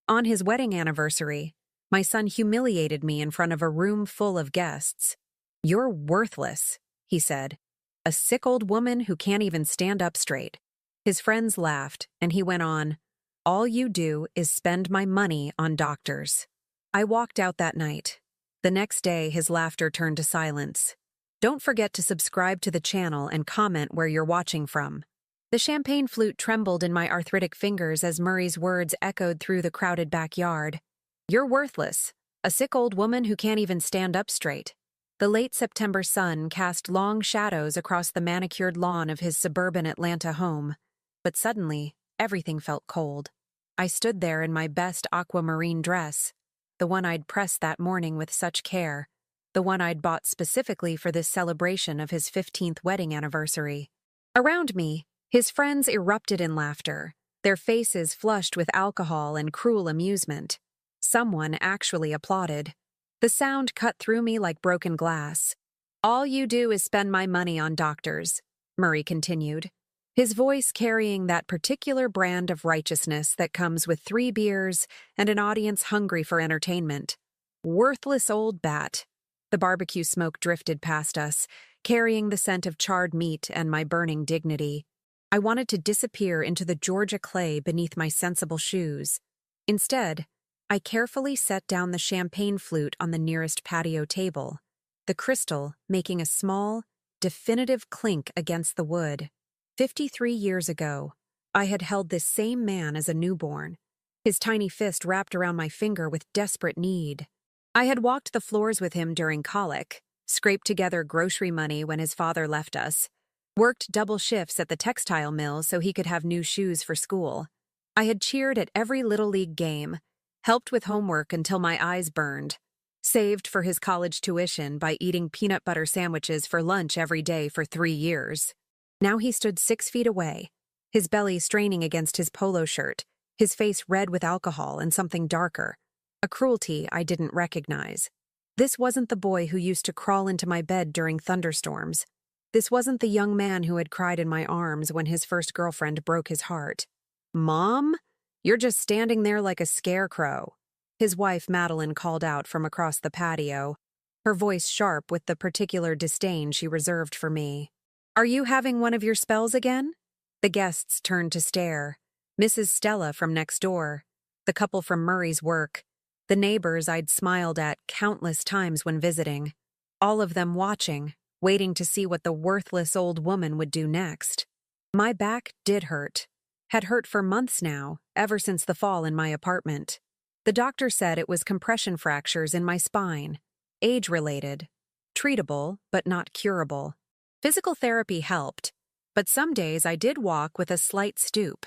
On his wedding anniversary, my son humiliated me in front of a room full of guests. "You're worthless," he said. "A sick old woman who can't even stand up straight." His friends laughed, and he went on, "All you do is spend my money on doctors." I walked out that night. The next day, his laughter turned to silence. Don't forget to subscribe to the channel and comment where you're watching from. The champagne flute trembled in my arthritic fingers as Murray's words echoed through the crowded backyard. "You're worthless, a sick old woman who can't even stand up straight." The late September sun cast long shadows across the manicured lawn of his suburban Atlanta home, but suddenly, everything felt cold. I stood there in my best aquamarine dress, the one I'd pressed that morning with such care, the one I'd bought specifically for this celebration of his 15th wedding anniversary. Around me, his friends erupted in laughter, their faces flushed with alcohol and cruel amusement. Someone actually applauded. The sound cut through me like broken glass. "All you do is spend my money on doctors," Murray continued, his voice carrying that particular brand of righteousness that comes with 3 beers and an audience hungry for entertainment. "Worthless old bat." The barbecue smoke drifted past us, carrying the scent of charred meat and my burning dignity. I wanted to disappear into the Georgia clay beneath my sensible shoes. Instead, I carefully set down the champagne flute on the nearest patio table, the crystal making a small, definitive clink against the wood. 53 years ago, I had held this same man as a newborn, his tiny fist wrapped around my finger with desperate need. I had walked the floors with him during colic, scraped together grocery money when his father left us, worked double shifts at the textile mill so he could have new shoes for school. I had cheered at every Little League game, helped with homework until my eyes burned, saved for his college tuition by eating peanut butter sandwiches for lunch every day for 3 years. Now he stood 6 feet away, his belly straining against his polo shirt, his face red with alcohol and something darker, a cruelty I didn't recognize. This wasn't the boy who used to crawl into my bed during thunderstorms. This wasn't the young man who had cried in my arms when his first girlfriend broke his heart. "Mom? You're just standing there like a scarecrow," his wife Madeline called out from across the patio, her voice sharp with the particular disdain she reserved for me. "Are you having one of your spells again?" The guests turned to stare. Mrs. Stella from next door, the couple from Murray's work, the neighbors I'd smiled at countless times when visiting, all of them watching, waiting to see what the worthless old woman would do next. My back did hurt. Had hurt for months now, ever since the fall in my apartment. The doctor said it was compression fractures in my spine, age-related, treatable but not curable. Physical therapy helped, but some days I did walk with a slight stoop.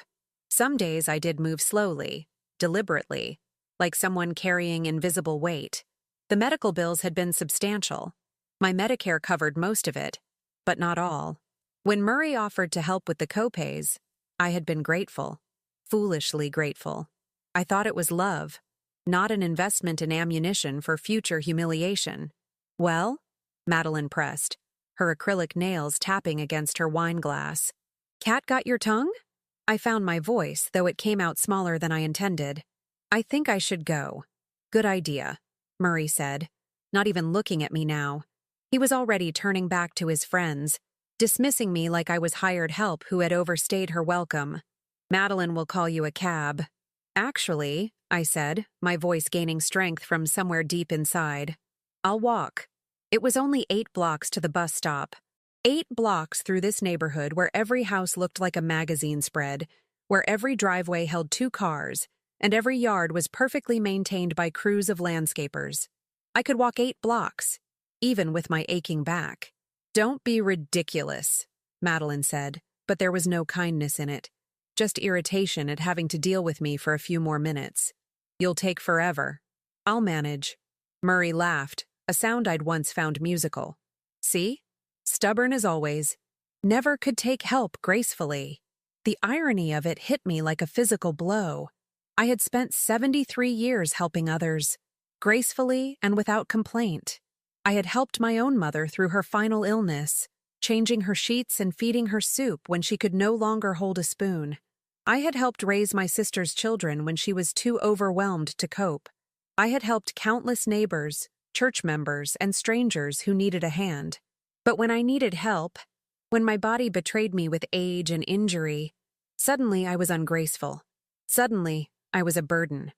Some days I did move slowly, deliberately, like someone carrying invisible weight. The medical bills had been substantial. My Medicare covered most of it, but not all. When Murray offered to help with the copays, I had been grateful, foolishly grateful. I thought it was love, not an investment in ammunition for future humiliation. "Well?" Madeline pressed, her acrylic nails tapping against her wine glass. "Cat got your tongue?" I found my voice, though it came out smaller than I intended. "I think I should go." "Good idea," Murray said, not even looking at me now. He was already turning back to his friends, dismissing me like I was hired help who had overstayed her welcome. "Madeline will call you a cab." "Actually," I said, my voice gaining strength from somewhere deep inside, "I'll walk." It was only 8 blocks to the bus stop. 8 blocks through this neighborhood where every house looked like a magazine spread, where every driveway held 2 cars, and every yard was perfectly maintained by crews of landscapers. I could walk 8 blocks, even with my aching back. "Don't be ridiculous," Madeline said, but there was no kindness in it, just irritation at having to deal with me for a few more minutes. "You'll take forever." "I'll manage." Murray laughed, a sound I'd once found musical. "See? Stubborn as always. Never could take help gracefully." The irony of it hit me like a physical blow. I had spent 73 years helping others, gracefully and without complaint. I had helped my own mother through her final illness, changing her sheets and feeding her soup when she could no longer hold a spoon. I had helped raise my sister's children when she was too overwhelmed to cope. I had helped countless neighbors, church members, and strangers who needed a hand. But when I needed help, when my body betrayed me with age and injury, suddenly I was ungraceful. Suddenly, I was a burden.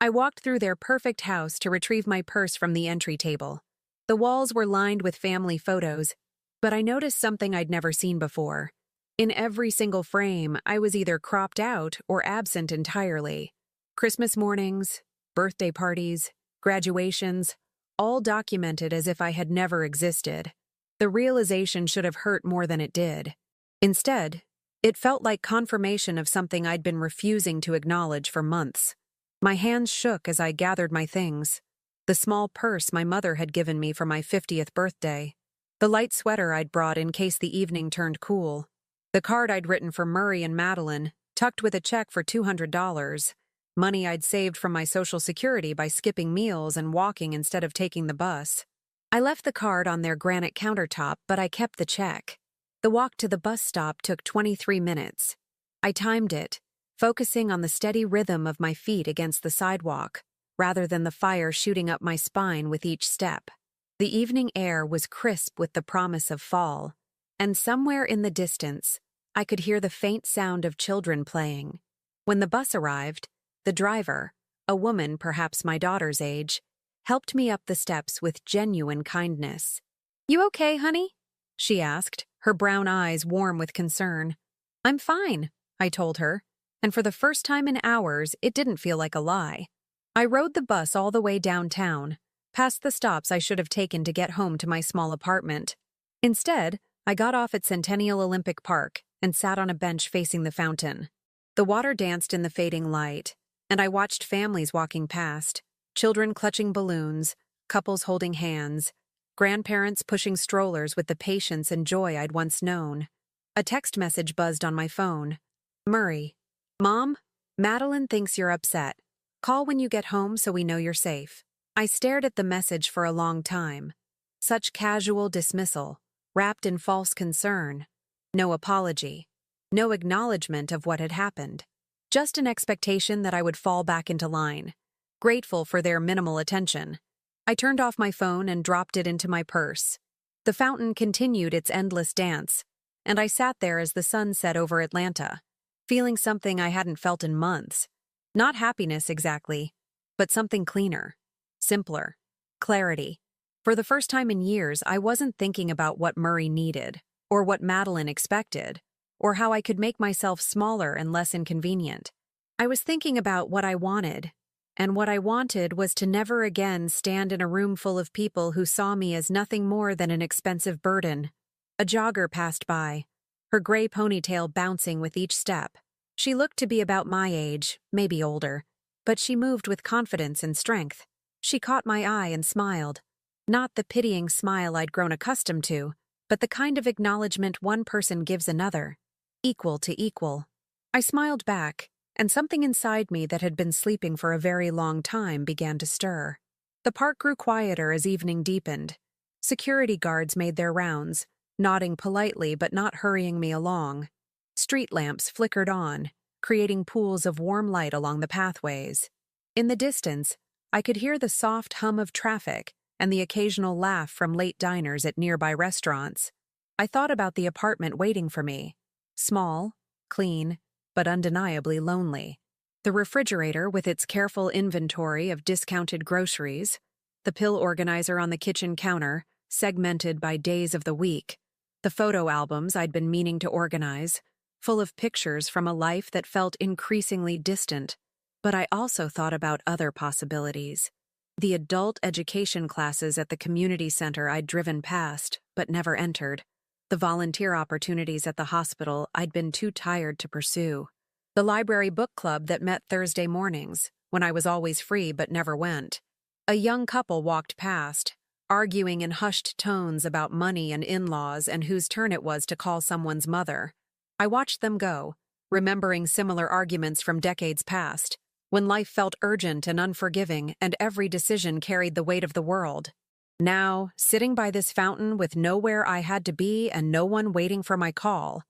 I walked through their perfect house to retrieve my purse from the entry table. The walls were lined with family photos, but I noticed something I'd never seen before. In every single frame, I was either cropped out or absent entirely. Christmas mornings, birthday parties, graduations, all documented as if I had never existed. The realization should have hurt more than it did. Instead, it felt like confirmation of something I'd been refusing to acknowledge for months. My hands shook as I gathered my things. The small purse my mother had given me for my 50th birthday. The light sweater I'd brought in case the evening turned cool. The card I'd written for Murray and Madeline, tucked with a check for $200. Money I'd saved from my Social Security by skipping meals and walking instead of taking the bus. I left the card on their granite countertop, but I kept the check. The walk to the bus stop took 23 minutes. I timed it, focusing on the steady rhythm of my feet against the sidewalk, rather than the fire shooting up my spine with each step. The evening air was crisp with the promise of fall, and somewhere in the distance, I could hear the faint sound of children playing. When the bus arrived, the driver, a woman perhaps my daughter's age, helped me up the steps with genuine kindness. "You okay, honey?" she asked, her brown eyes warm with concern. "I'm fine," I told her, and for the first time in hours, it didn't feel like a lie. I rode the bus all the way downtown, past the stops I should have taken to get home to my small apartment. Instead, I got off at Centennial Olympic Park and sat on a bench facing the fountain. The water danced in the fading light, and I watched families walking past, children clutching balloons, couples holding hands, grandparents pushing strollers with the patience and joy I'd once known. A text message buzzed on my phone. "Murray, Mom, Madeline thinks you're upset. Call when you get home so we know you're safe." I stared at the message for a long time. Such casual dismissal, wrapped in false concern. No apology. No acknowledgement of what had happened. Just an expectation that I would fall back into line. Grateful for their minimal attention. I turned off my phone and dropped it into my purse. The fountain continued its endless dance, and I sat there as the sun set over Atlanta, feeling something I hadn't felt in months. Not happiness exactly, but something cleaner, simpler, clarity. For the first time in years, I wasn't thinking about what Murray needed, or what Madeline expected, or how I could make myself smaller and less inconvenient. I was thinking about what I wanted, and what I wanted was to never again stand in a room full of people who saw me as nothing more than an expensive burden. A jogger passed by, her gray ponytail bouncing with each step. She looked to be about my age, maybe older, but she moved with confidence and strength. She caught my eye and smiled. Not the pitying smile I'd grown accustomed to, but the kind of acknowledgement one person gives another, equal to equal. I smiled back, and something inside me that had been sleeping for a very long time began to stir. The park grew quieter as evening deepened. Security guards made their rounds, nodding politely but not hurrying me along. Street lamps flickered on, creating pools of warm light along the pathways. In the distance, I could hear the soft hum of traffic and the occasional laugh from late diners at nearby restaurants. I thought about the apartment waiting for me. Small, clean, but undeniably lonely. The refrigerator with its careful inventory of discounted groceries, the pill organizer on the kitchen counter, segmented by days of the week, the photo albums I'd been meaning to organize, full of pictures from a life that felt increasingly distant. But I also thought about other possibilities. The adult education classes at the community center I'd driven past, but never entered. The volunteer opportunities at the hospital I'd been too tired to pursue. The library book club that met Thursday mornings, when I was always free but never went. A young couple walked past, arguing in hushed tones about money and in-laws and whose turn it was to call someone's mother. I watched them go, remembering similar arguments from decades past, when life felt urgent and unforgiving and every decision carried the weight of the world. Now, sitting by this fountain with nowhere I had to be and no one waiting for my call,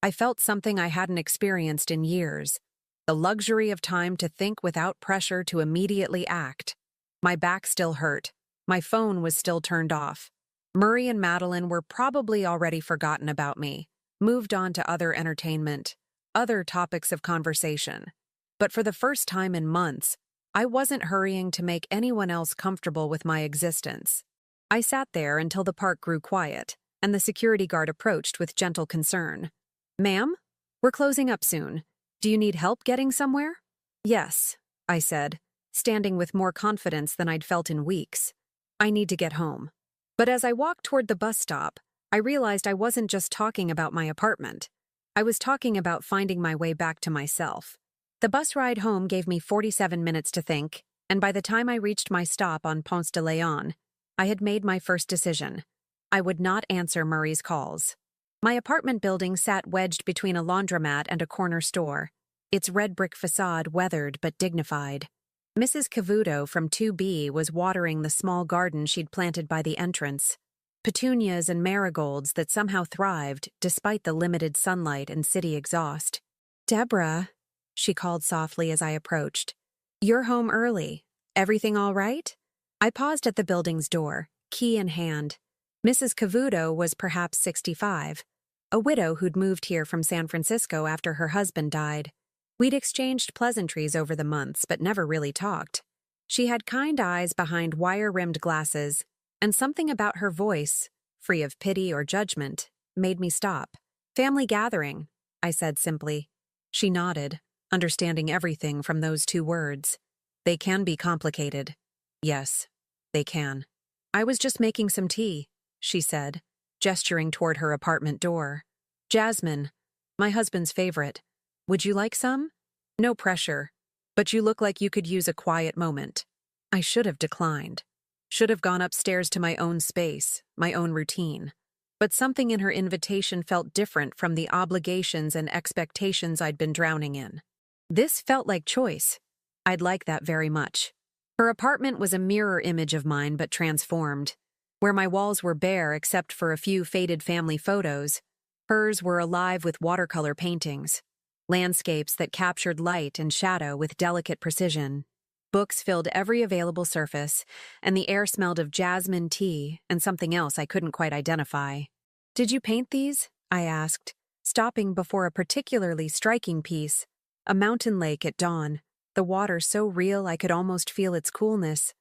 I felt something I hadn't experienced in years, the luxury of time to think without pressure to immediately act. My back still hurt. My phone was still turned off. Murray and Madeline were probably already forgotten about me, moved on to other entertainment, other topics of conversation. But for the first time in months, I wasn't hurrying to make anyone else comfortable with my existence. I sat there until the park grew quiet, and the security guard approached with gentle concern. "Ma'am, we're closing up soon. Do you need help getting somewhere?" "Yes," I said, standing with more confidence than I'd felt in weeks. "I need to get home." But as I walked toward the bus stop, I realized I wasn't just talking about my apartment. I was talking about finding my way back to myself. The bus ride home gave me 47 minutes to think, and by the time I reached my stop on Ponce de Leon, I had made my first decision. I would not answer Murray's calls. My apartment building sat wedged between a laundromat and a corner store, its red brick facade weathered but dignified. Mrs. Cavuto from 2B was watering the small garden she'd planted by the entrance, petunias and marigolds that somehow thrived despite the limited sunlight and city exhaust. "Deborah," she called softly as I approached. "You're home early. Everything all right?" I paused at the building's door, key in hand. Mrs. Cavuto was perhaps 65, a widow who'd moved here from San Francisco after her husband died. We'd exchanged pleasantries over the months, but never really talked. She had kind eyes behind wire-rimmed glasses, and something about her voice, free of pity or judgment, made me stop. "Family gathering," I said simply. She nodded, understanding everything from those 2 words. "They can be complicated." "Yes, they can." "I was just making some tea," she said, gesturing toward her apartment door. "Jasmine, my husband's favorite. Would you like some? No pressure, but you look like you could use a quiet moment." I should have declined. Should have gone upstairs to my own space, my own routine. But something in her invitation felt different from the obligations and expectations I'd been drowning in. This felt like choice. I'd like that very much. Her apartment was a mirror image of mine but transformed. Where my walls were bare except for a few faded family photos, hers were alive with watercolor paintings. Landscapes that captured light and shadow with delicate precision. Books filled every available surface, and the air smelled of jasmine tea and something else I couldn't quite identify. "Did you paint these?" I asked, stopping before a particularly striking piece, a mountain lake at dawn, the water so real I could almost feel its coolness.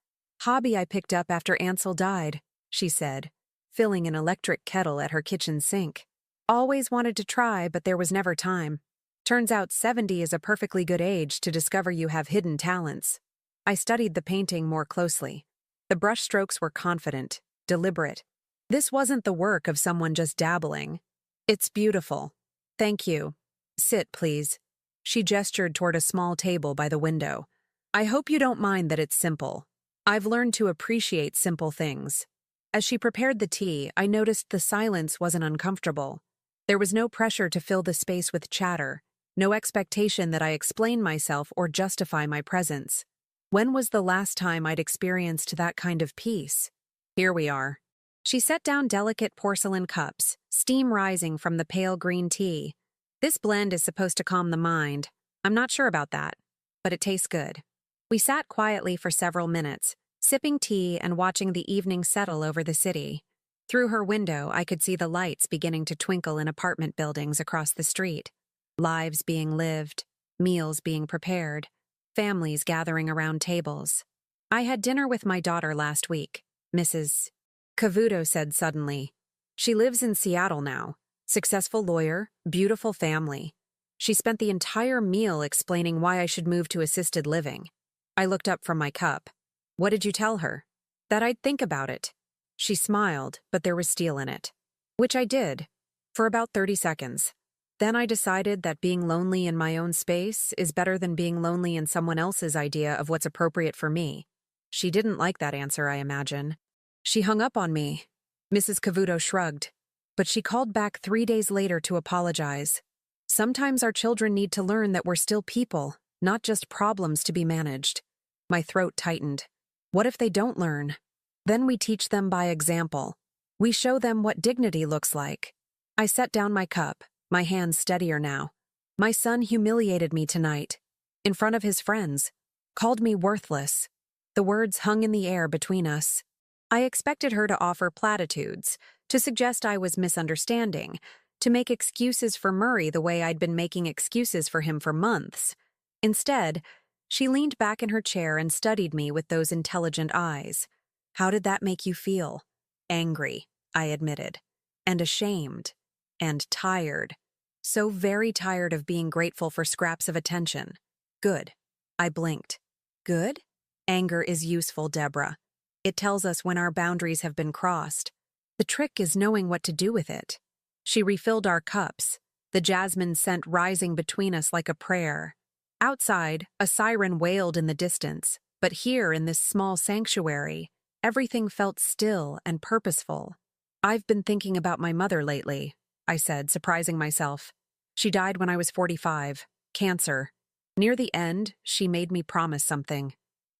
"Hobby I picked up after Ansel died," she said, filling an electric kettle at her kitchen sink. "Always wanted to try, but there was never time. Turns out 70 is a perfectly good age to discover you have hidden talents." I studied the painting more closely. The brushstrokes were confident, deliberate. This wasn't the work of someone just dabbling. "It's beautiful. Thank you. Sit, please." She gestured toward a small table by the window. "I hope you don't mind that it's simple. I've learned to appreciate simple things." As she prepared the tea, I noticed the silence wasn't uncomfortable. There was no pressure to fill the space with chatter. No expectation that I explain myself or justify my presence. When was the last time I'd experienced that kind of peace? Here we are. She set down delicate porcelain cups, steam rising from the pale green tea. "This blend is supposed to calm the mind. I'm not sure about that, but it tastes good." We sat quietly for several minutes, sipping tea and watching the evening settle over the city. Through her window, I could see the lights beginning to twinkle in apartment buildings across the street. Lives being lived, meals being prepared, families gathering around tables. "I had dinner with my daughter last week," Mrs. Cavuto said suddenly. "She lives in Seattle now. Successful lawyer, beautiful family. She spent the entire meal explaining why I should move to assisted living." I looked up from my cup. "What did you tell her?" "That I'd think about it." She smiled, but there was steel in it. "Which I did, for about 30 seconds. Then I decided that being lonely in my own space is better than being lonely in someone else's idea of what's appropriate for me." She didn't like that answer, I imagine. She hung up on me. Mrs. Cavuto shrugged, but she called back 3 days later to apologize. "Sometimes our children need to learn that we're still people, not just problems to be managed." My throat tightened. What if they don't learn? Then we teach them by example. We show them what dignity looks like. I set down my cup, my hands steadier now. "My son humiliated me tonight. in front of his friends, called me worthless. The words hung in the air between us. I expected her to offer platitudes, to suggest I was misunderstanding, to make excuses for Murray the way I'd been making excuses for him for months. Instead, she leaned back in her chair and studied me with those intelligent eyes. How did that make you feel? Angry, I admitted, and ashamed, and tired. So very tired of being grateful for scraps of attention. Good. I blinked. Good? Anger is useful, Deborah. It tells us when our boundaries have been crossed. The trick is knowing what to do with it. She refilled our cups, the jasmine scent rising between us like a prayer. Outside, a siren wailed in the distance, but here in this small sanctuary, everything felt still and purposeful. I've been thinking about my mother lately, I said, surprising myself. She died when I was 45. Cancer. Near the end, she made me promise something.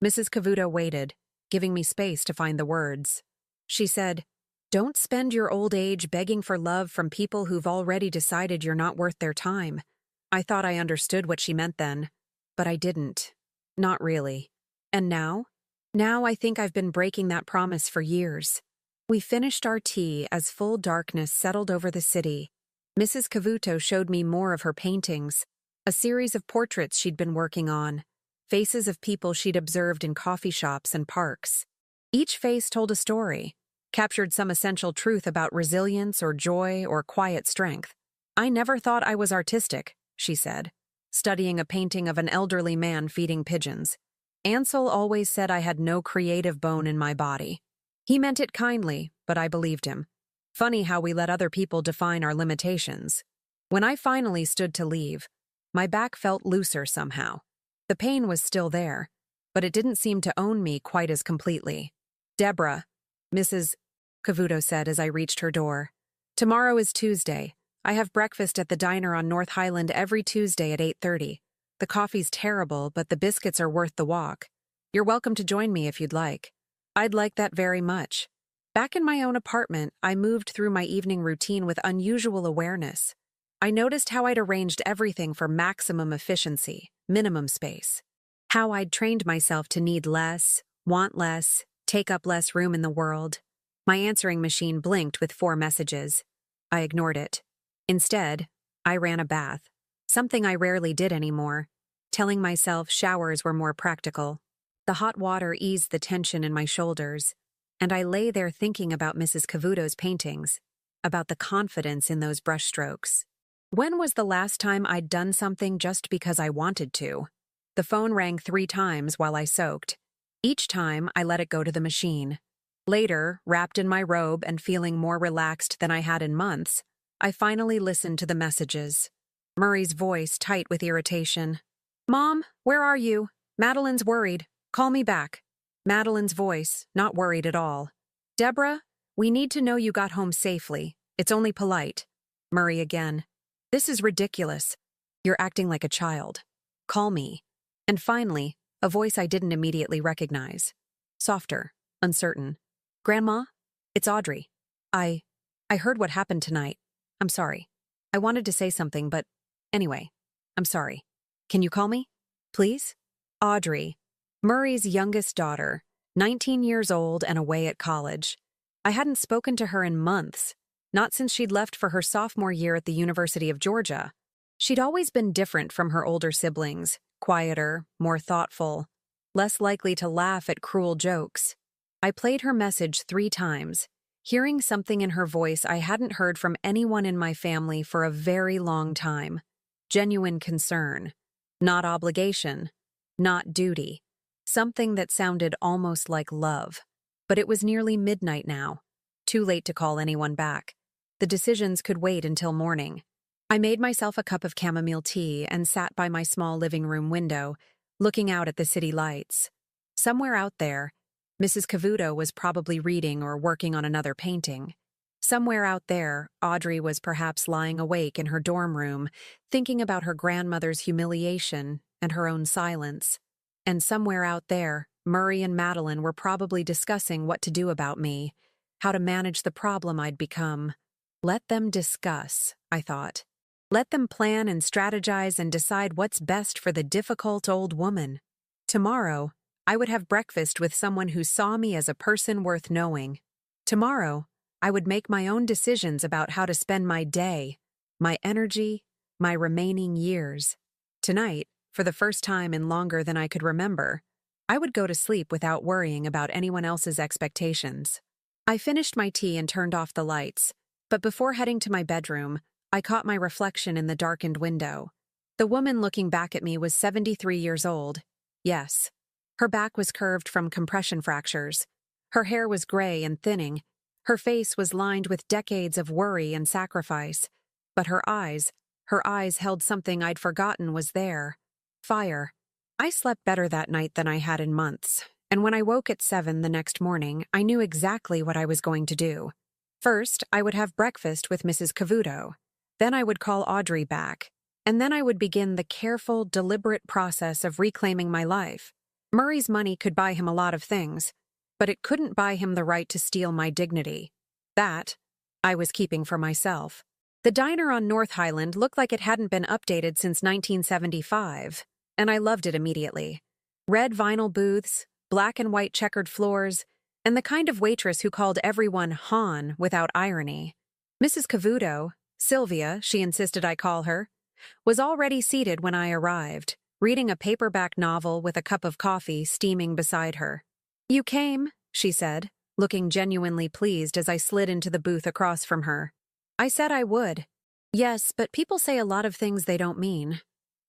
Mrs. Cavuto waited, giving me space to find the words. She said, "Don't spend your old age begging for love from people who've already decided you're not worth their time." I thought I understood what she meant then, but I didn't. Not really. And now? Now I think I've been breaking that promise for years. We finished our tea as full darkness settled over the city. Mrs. Cavuto showed me more of her paintings, a series of portraits she'd been working on, faces of people she'd observed in coffee shops and parks. Each face told a story, captured some essential truth about resilience or joy or quiet strength. "I never thought I was artistic," she said, studying a painting of an elderly man feeding pigeons. "Ansel always said I had no creative bone in my body." He meant it kindly, but I believed him. Funny how we let other people define our limitations. When I finally stood to leave, my back felt looser somehow. The pain was still there, but it didn't seem to own me quite as completely. "Deborah," Mrs. Cavuto said as I reached her door, "tomorrow is Tuesday. I have breakfast at the diner on North Highland every Tuesday at 8:30. The coffee's terrible, but the biscuits are worth the walk. You're welcome to join me if you'd like." I'd like that very much. Back in my own apartment, I moved through my evening routine with unusual awareness. I noticed how I'd arranged everything for maximum efficiency, minimum space. How I'd trained myself to need less, want less, take up less room in the world. My answering machine blinked with 4 messages. I ignored it. Instead, I ran a bath, something I rarely did anymore, telling myself showers were more practical. The hot water eased the tension in my shoulders, and I lay there thinking about Mrs. Cavuto's paintings, about the confidence in those brushstrokes. When was the last time I'd done something just because I wanted to? The phone rang 3 times while I soaked. Each time, I let it go to the machine. Later, wrapped in my robe and feeling more relaxed than I had in months, I finally listened to the messages. Murray's voice tight with irritation. "Mom, where are you? Madeline's worried. Call me back." Madeline's voice, not worried at all. "Deborah, we need to know you got home safely. It's only polite." Murray again. "This is ridiculous. You're acting like a child. Call me." And finally, a voice I didn't immediately recognize. Softer, uncertain. "Grandma? It's Audrey. I heard what happened tonight. I'm sorry. I wanted to say something, but anyway, I'm sorry. Can you call me? Please?" Audrey, Murray's youngest daughter, 19 years old and away at college. I hadn't spoken to her in months, not since she'd left for her sophomore year at the University of Georgia. She'd always been different from her older siblings, quieter, more thoughtful, less likely to laugh at cruel jokes. I played her message 3 times, hearing something in her voice I hadn't heard from anyone in my family for a very long time. Genuine concern. Not obligation. Not duty. Something that sounded almost like love. But it was nearly midnight now. Too late to call anyone back. The decisions could wait until morning. I made myself a cup of chamomile tea and sat by my small living room window, looking out at the city lights. Somewhere out there, Mrs. Cavuto was probably reading or working on another painting. Somewhere out there, Audrey was perhaps lying awake in her dorm room, thinking about her grandmother's humiliation and her own silence. And somewhere out there, Murray and Madeline were probably discussing what to do about me, how to manage the problem I'd become. Let them discuss, I thought. Let them plan and strategize and decide what's best for the difficult old woman. Tomorrow, I would have breakfast with someone who saw me as a person worth knowing. Tomorrow, I would make my own decisions about how to spend my day, my energy, my remaining years. Tonight, for the first time in longer than I could remember, I would go to sleep without worrying about anyone else's expectations. I finished my tea and turned off the lights, but before heading to my bedroom, I caught my reflection in the darkened window. The woman looking back at me was 73 years old. Yes. Her back was curved from compression fractures. Her hair was gray and thinning. Her face was lined with decades of worry and sacrifice. But her eyes held something I'd forgotten was there. Fire. I slept better that night than I had in months, and when I woke at 7 the next morning, I knew exactly what I was going to do. First, I would have breakfast with Mrs. Cavuto. Then I would call Audrey back, and then I would begin the careful, deliberate process of reclaiming my life. Murray's money could buy him a lot of things, but it couldn't buy him the right to steal my dignity. That, I was keeping for myself. The diner on North Highland looked like it hadn't been updated since 1975, and I loved it immediately. Red vinyl booths, black and white checkered floors, and the kind of waitress who called everyone Han without irony. Mrs. Cavuto, Sylvia, she insisted I call her, was already seated when I arrived, reading a paperback novel with a cup of coffee steaming beside her. "You came," she said, looking genuinely pleased as I slid into the booth across from her. I said I would. Yes, but people say a lot of things they don't mean.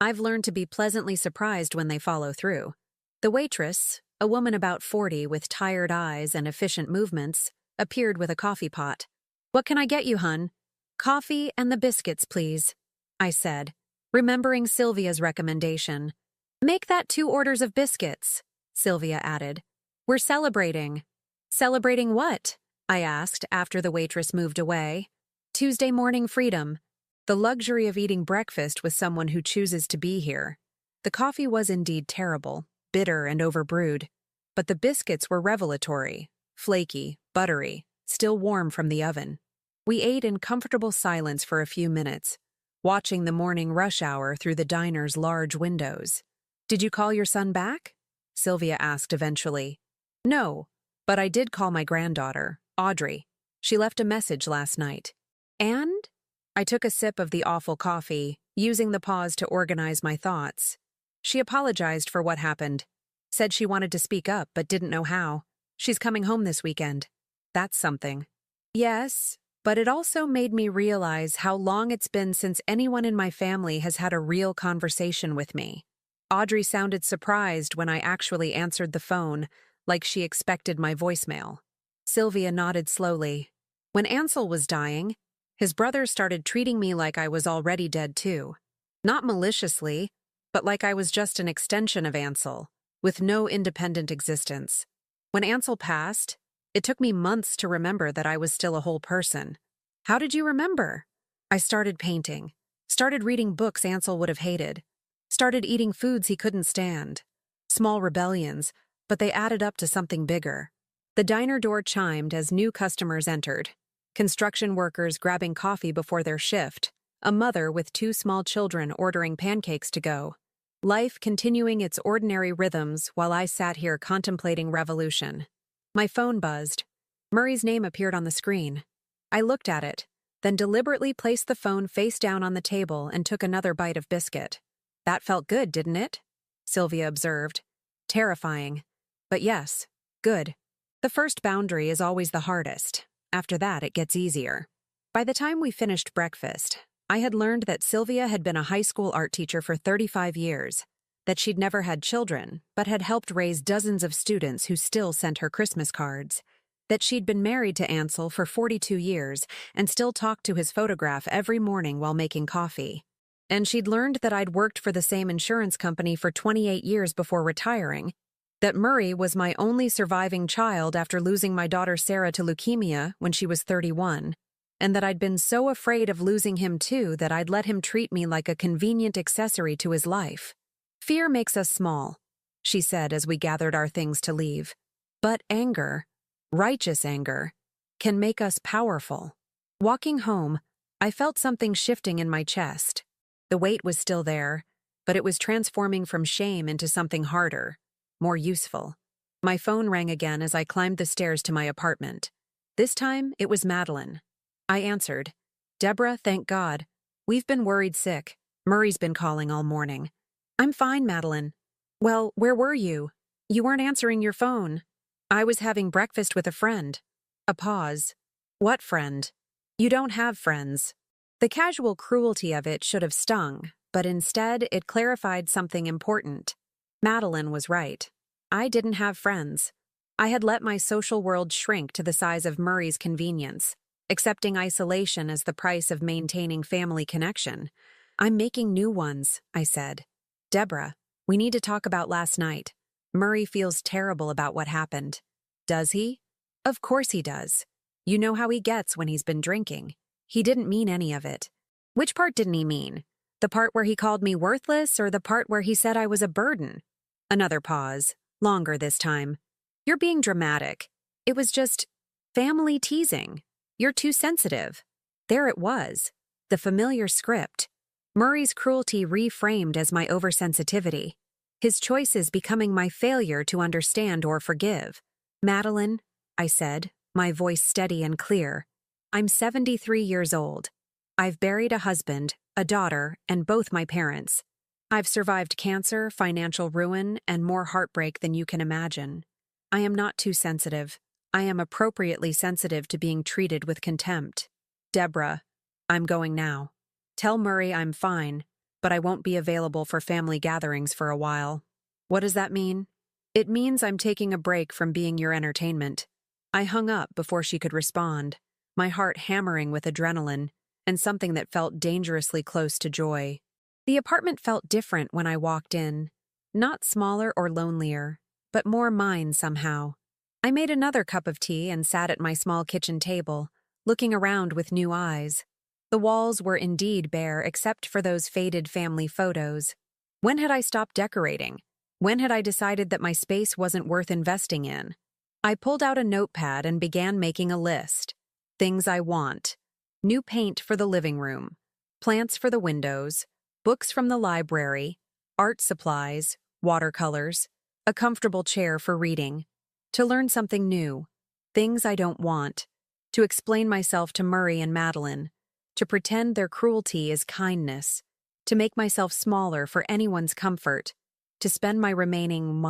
I've learned to be pleasantly surprised when they follow through. The waitress, a woman about 40 with tired eyes and efficient movements, appeared with a coffee pot. "What can I get you, hun?" "Coffee and the biscuits, please," I said, remembering Sylvia's recommendation. "Make that 2 orders of biscuits," Sylvia added. "We're celebrating." "Celebrating what?" I asked after the waitress moved away. "Tuesday morning freedom. The luxury of eating breakfast with someone who chooses to be here." The coffee was indeed terrible, bitter and overbrewed, but the biscuits were revelatory, flaky, buttery, still warm from the oven. We ate in comfortable silence for a few minutes, watching the morning rush hour through the diner's large windows. "Did you call your son back?" Sylvia asked eventually. "No, but I did call my granddaughter, Audrey. She left a message last night." "And?" I took a sip of the awful coffee, using the pause to organize my thoughts. "She apologized for what happened. Said she wanted to speak up but didn't know how. She's coming home this weekend." "That's something." "Yes, but it also made me realize how long it's been since anyone in my family has had a real conversation with me." Audrey sounded surprised when I actually answered the phone, like she expected my voicemail. Sylvia nodded slowly. "When Ansel was dying, his brother started treating me like I was already dead too. Not maliciously, but like I was just an extension of Ansel, with no independent existence. When Ansel passed, it took me months to remember that I was still a whole person." "How did you remember?" "I started painting, started reading books Ansel would have hated, started eating foods he couldn't stand. Small rebellions, but they added up to something bigger." The diner door chimed as new customers entered. Construction workers grabbing coffee before their shift, a mother with 2 small children ordering pancakes to go. Life continuing its ordinary rhythms while I sat here contemplating revolution. My phone buzzed. Murray's name appeared on the screen. I looked at it, then deliberately placed the phone face down on the table and took another bite of biscuit. "That felt good, didn't it?" Sylvia observed. "Terrifying. But yes, good. The first boundary is always the hardest. After that, it gets easier." By the time we finished breakfast, I had learned that Sylvia had been a high school art teacher for 35 years, that she'd never had children, but had helped raise dozens of students who still sent her Christmas cards, that she'd been married to Ansel for 42 years and still talked to his photograph every morning while making coffee. And she'd learned that I'd worked for the same insurance company for 28 years before retiring, that Murray was my only surviving child after losing my daughter Sarah to leukemia when she was 31, and that I'd been so afraid of losing him too that I'd let him treat me like a convenient accessory to his life. "Fear makes us small," she said as we gathered our things to leave. "But anger, righteous anger, can make us powerful." Walking home, I felt something shifting in my chest. The weight was still there, but it was transforming from shame into something harder, more useful. My phone rang again as I climbed the stairs to my apartment. This time, it was Madeline. I answered. "Deborah, thank God. We've been worried sick. Murray's been calling all morning." "I'm fine, Madeline." "Well, where were you? You weren't answering your phone." "I was having breakfast with a friend." A pause. "What friend?" "You don't have friends." The casual cruelty of it should have stung, but instead it clarified something important. Madeline was right. I didn't have friends. I had let my social world shrink to the size of Murray's convenience, accepting isolation as the price of maintaining family connection. "I'm making new ones," I said. "Deborah, we need to talk about last night. Murray feels terrible about what happened." "Does he?" "Of course he does. You know how he gets when he's been drinking. He didn't mean any of it." "Which part didn't he mean? The part where he called me worthless or the part where he said I was a burden?" Another pause, longer this time. "You're being dramatic. It was just family teasing. You're too sensitive." There it was, the familiar script. Murray's cruelty reframed as my oversensitivity. His choices becoming my failure to understand or forgive. "Madeline," I said, my voice steady and clear, "I'm 73 years old. I've buried a husband, a daughter, and both my parents. I've survived cancer, financial ruin, and more heartbreak than you can imagine. I am not too sensitive. I am appropriately sensitive to being treated with contempt. Deborah, I'm going now. Tell Murray I'm fine, but I won't be available for family gatherings for a while." "What does that mean?" "It means I'm taking a break from being your entertainment." I hung up before she could respond, my heart hammering with adrenaline and something that felt dangerously close to joy. The apartment felt different when I walked in. Not smaller or lonelier, but more mine somehow. I made another cup of tea and sat at my small kitchen table, looking around with new eyes. The walls were indeed bare except for those faded family photos. When had I stopped decorating? When had I decided that my space wasn't worth investing in? I pulled out a notepad and began making a list. Things I want. New paint for the living room. Plants for the windows. Books from the library. Art supplies. Watercolors. A comfortable chair for reading. To learn something new. Things I don't want. To explain myself to Murray and Madeline. To pretend their cruelty is kindness. To make myself smaller for anyone's comfort. To spend my remaining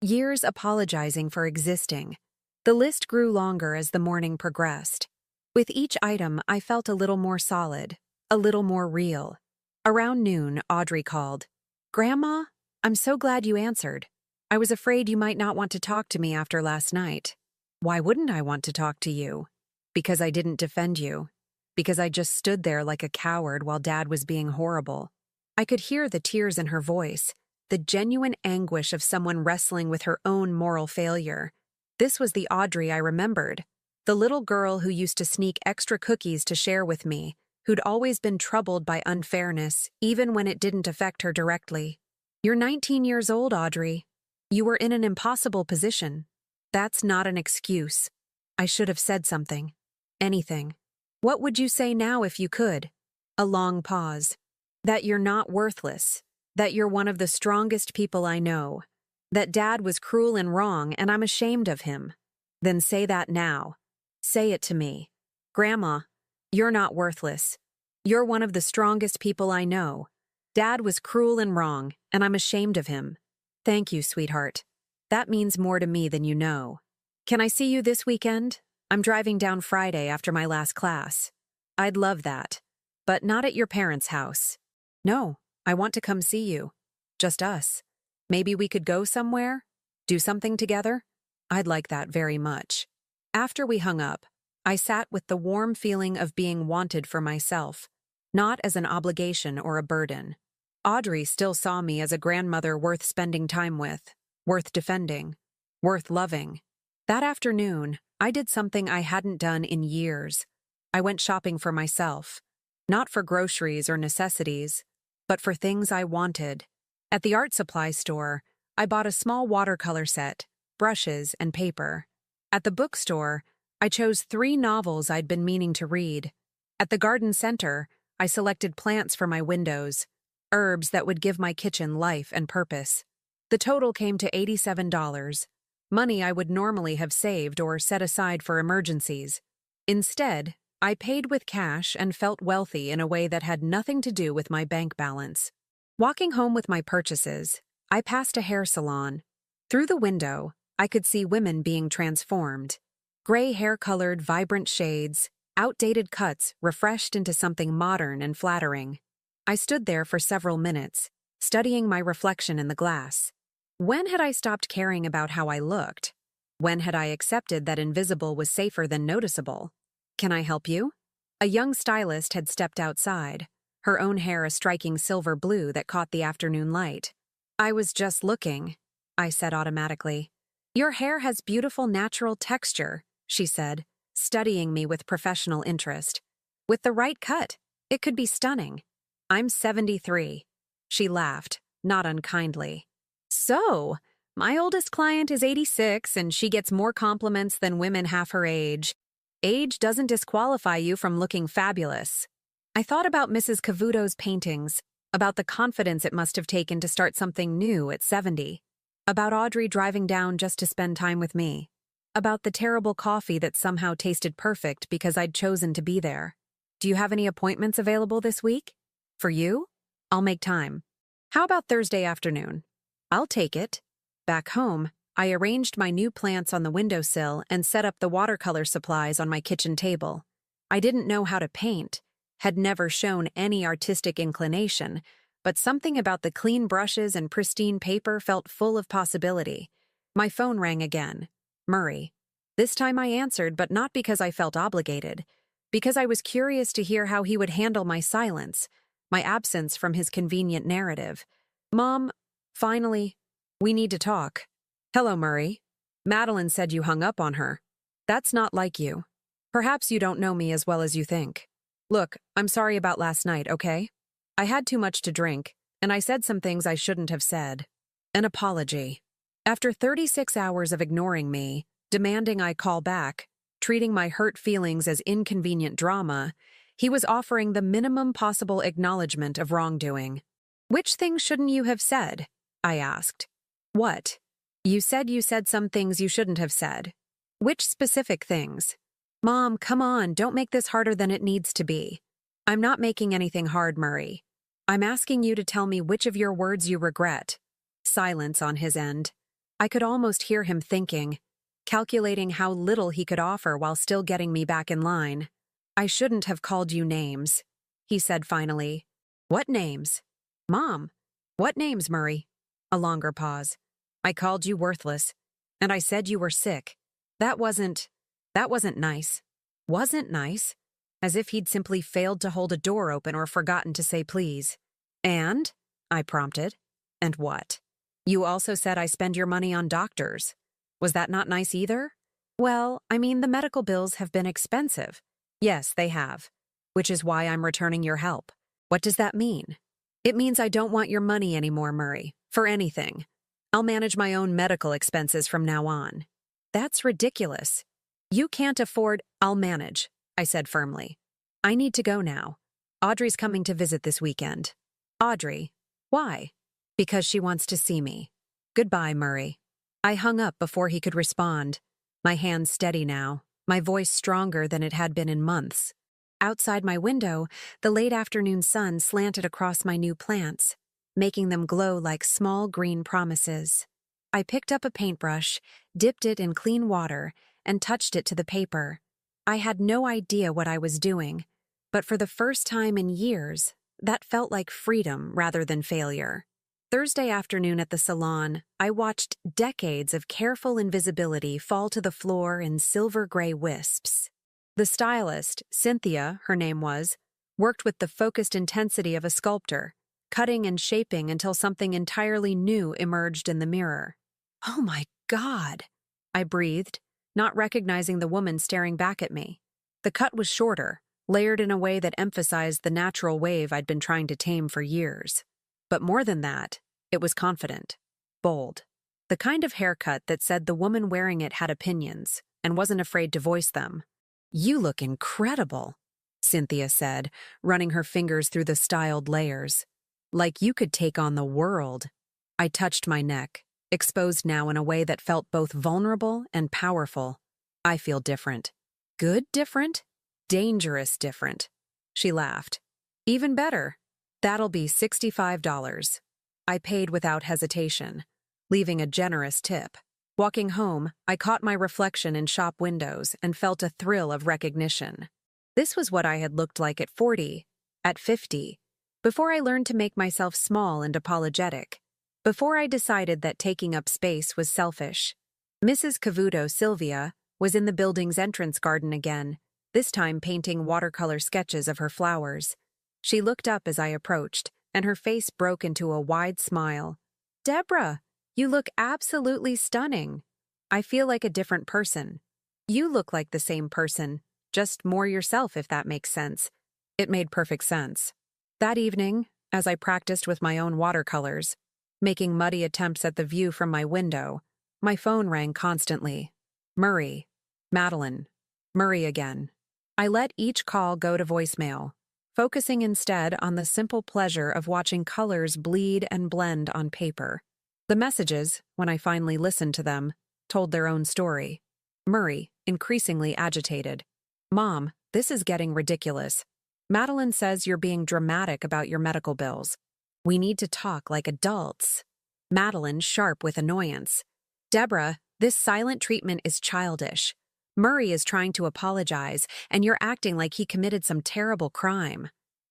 years apologizing for existing. The list grew longer as the morning progressed. With each item, I felt a little more solid, a little more real. Around noon, Audrey called. "Grandma, I'm so glad you answered. I was afraid you might not want to talk to me after last night." "Why wouldn't I want to talk to you?" "Because I didn't defend you. Because I just stood there like a coward while Dad was being horrible." I could hear the tears in her voice, the genuine anguish of someone wrestling with her own moral failure. This was the Audrey I remembered, the little girl who used to sneak extra cookies to share with me, who'd always been troubled by unfairness, even when it didn't affect her directly. "You're 19 years old, Audrey. You were in an impossible position. That's not an excuse." I should have said something. Anything. "What would you say now if you could?" A long pause. "That you're not worthless. That you're one of the strongest people I know. That Dad was cruel and wrong and I'm ashamed of him." "Then say that now. Say it to me. Grandma, you're not worthless. You're one of the strongest people I know. Dad was cruel and wrong, and I'm ashamed of him." "Thank you, sweetheart. That means more to me than you know. Can I see you this weekend? I'm driving down Friday after my last class." "I'd love that. But not at your parents' house." "No, I want to come see you. Just us. Maybe we could go somewhere? Do something together?" "I'd like that very much." After we hung up, I sat with the warm feeling of being wanted for myself, not as an obligation or a burden. Audrey still saw me as a grandmother worth spending time with, worth defending, worth loving. That afternoon, I did something I hadn't done in years. I went shopping for myself, not for groceries or necessities, but for things I wanted. At the art supply store, I bought a small watercolor set, brushes, and paper. At the bookstore, I chose 3 novels I'd been meaning to read. At the garden center, I selected plants for my windows, herbs that would give my kitchen life and purpose. The total came to $87, money I would normally have saved or set aside for emergencies. Instead, I paid with cash and felt wealthy in a way that had nothing to do with my bank balance. Walking home with my purchases, I passed a hair salon. Through the window, I could see women being transformed. Gray hair-colored, vibrant shades, outdated cuts refreshed into something modern and flattering. I stood there for several minutes, studying my reflection in the glass. When had I stopped caring about how I looked? When had I accepted that invisible was safer than noticeable? "Can I help you?" A young stylist had stepped outside, her own hair a striking silver blue that caught the afternoon light. "I was just looking," I said automatically. "Your hair has beautiful natural texture," she said, studying me with professional interest. "With the right cut, it could be stunning." "I'm 73. She laughed, not unkindly. "So, my oldest client is 86 and she gets more compliments than women half her age. Age doesn't disqualify you from looking fabulous." I thought about Mrs. Cavuto's paintings, about the confidence it must have taken to start something new at 70, about Audrey driving down just to spend time with me, about the terrible coffee that somehow tasted perfect because I'd chosen to be there. "Do you have any appointments available this week?" "For you? I'll make time." "How about Thursday afternoon?" "I'll take it." Back home, I arranged my new plants on the windowsill and set up the watercolor supplies on my kitchen table. I didn't know how to paint, had never shown any artistic inclination, but something about the clean brushes and pristine paper felt full of possibility. My phone rang again. Murray. This time I answered, but not because I felt obligated, because I was curious to hear how he would handle my silence, my absence from his convenient narrative. "Mom, finally, we need to talk." "Hello, Murray. Madeline said you hung up on her. That's not like you. Perhaps you don't know me as well as you think. Look, I'm sorry about last night, okay? I had too much to drink, and I said some things I shouldn't have said. An apology." After 36 hours of ignoring me, demanding I call back, treating my hurt feelings as inconvenient drama, he was offering the minimum possible acknowledgement of wrongdoing. "Which things shouldn't you have said?" I asked. "What? You said some things you shouldn't have said. Which specific things?" "Mom, come on, don't make this harder than it needs to be." "I'm not making anything hard, Murray. I'm asking you to tell me which of your words you regret." Silence on his end. I could almost hear him thinking, calculating how little he could offer while still getting me back in line. "I shouldn't have called you names," he said finally. "What names?" "Mom, what names, Murray?" A longer pause. "I called you worthless, and I said you were sick. That wasn't nice." "Wasn't nice?" As if he'd simply failed to hold a door open or forgotten to say please. "And?" I prompted. "And what?" "You also said I spend your money on doctors. Was that not nice either?" "Well, I mean, the medical bills have been expensive." "Yes, they have. Which is why I'm returning your help." "What does that mean?" "It means I don't want your money anymore, Murray. For anything. I'll manage my own medical expenses from now on." "That's ridiculous. You can't afford—" "I'll manage," I said firmly. "I need to go now. Audrey's coming to visit this weekend." "Audrey? Why?" "Because she wants to see me. Goodbye, Murray." I hung up before he could respond, my hands steady now, my voice stronger than it had been in months. Outside my window, the late afternoon sun slanted across my new plants, making them glow like small green promises. I picked up a paintbrush, dipped it in clean water, and touched it to the paper. I had no idea what I was doing, but for the first time in years, that felt like freedom rather than failure. Thursday afternoon at the salon, I watched decades of careful invisibility fall to the floor in silver-gray wisps. The stylist, Cynthia, her name was, worked with the focused intensity of a sculptor, cutting and shaping until something entirely new emerged in the mirror. "Oh my God," I breathed, not recognizing the woman staring back at me. The cut was shorter, layered in a way that emphasized the natural wave I'd been trying to tame for years. But more than that, it was confident, bold. The kind of haircut that said the woman wearing it had opinions and wasn't afraid to voice them. "You look incredible," Cynthia said, running her fingers through the styled layers. Like you could take on the world. I touched my neck, exposed now in a way that felt both vulnerable and powerful. I feel different. Good different? Dangerous different. She laughed. Even better. That'll be $65. I paid without hesitation, leaving a generous tip. Walking home, I caught my reflection in shop windows and felt a thrill of recognition. This was what I had looked like at 40, at 50, before I learned to make myself small and apologetic, before I decided that taking up space was selfish. Mrs. Cavuto, Sylvia, was in the building's entrance garden again, this time painting watercolor sketches of her flowers. She looked up as I approached, and her face broke into a wide smile. "Deborah, you look absolutely stunning. I feel like a different person. You look like the same person, just more yourself, if that makes sense." It made perfect sense. That evening, as I practiced with my own watercolors, making muddy attempts at the view from my window, my phone rang constantly. Murray. Madeline. Murray again. I let each call go to voicemail, focusing instead on the simple pleasure of watching colors bleed and blend on paper. The messages, when I finally listened to them, told their own story. Murray, increasingly agitated. "Mom, this is getting ridiculous. Madeline says you're being dramatic about your medical bills. We need to talk like adults." Madeline, sharp with annoyance. "Deborah, this silent treatment is childish. Murray is trying to apologize, and you're acting like he committed some terrible crime."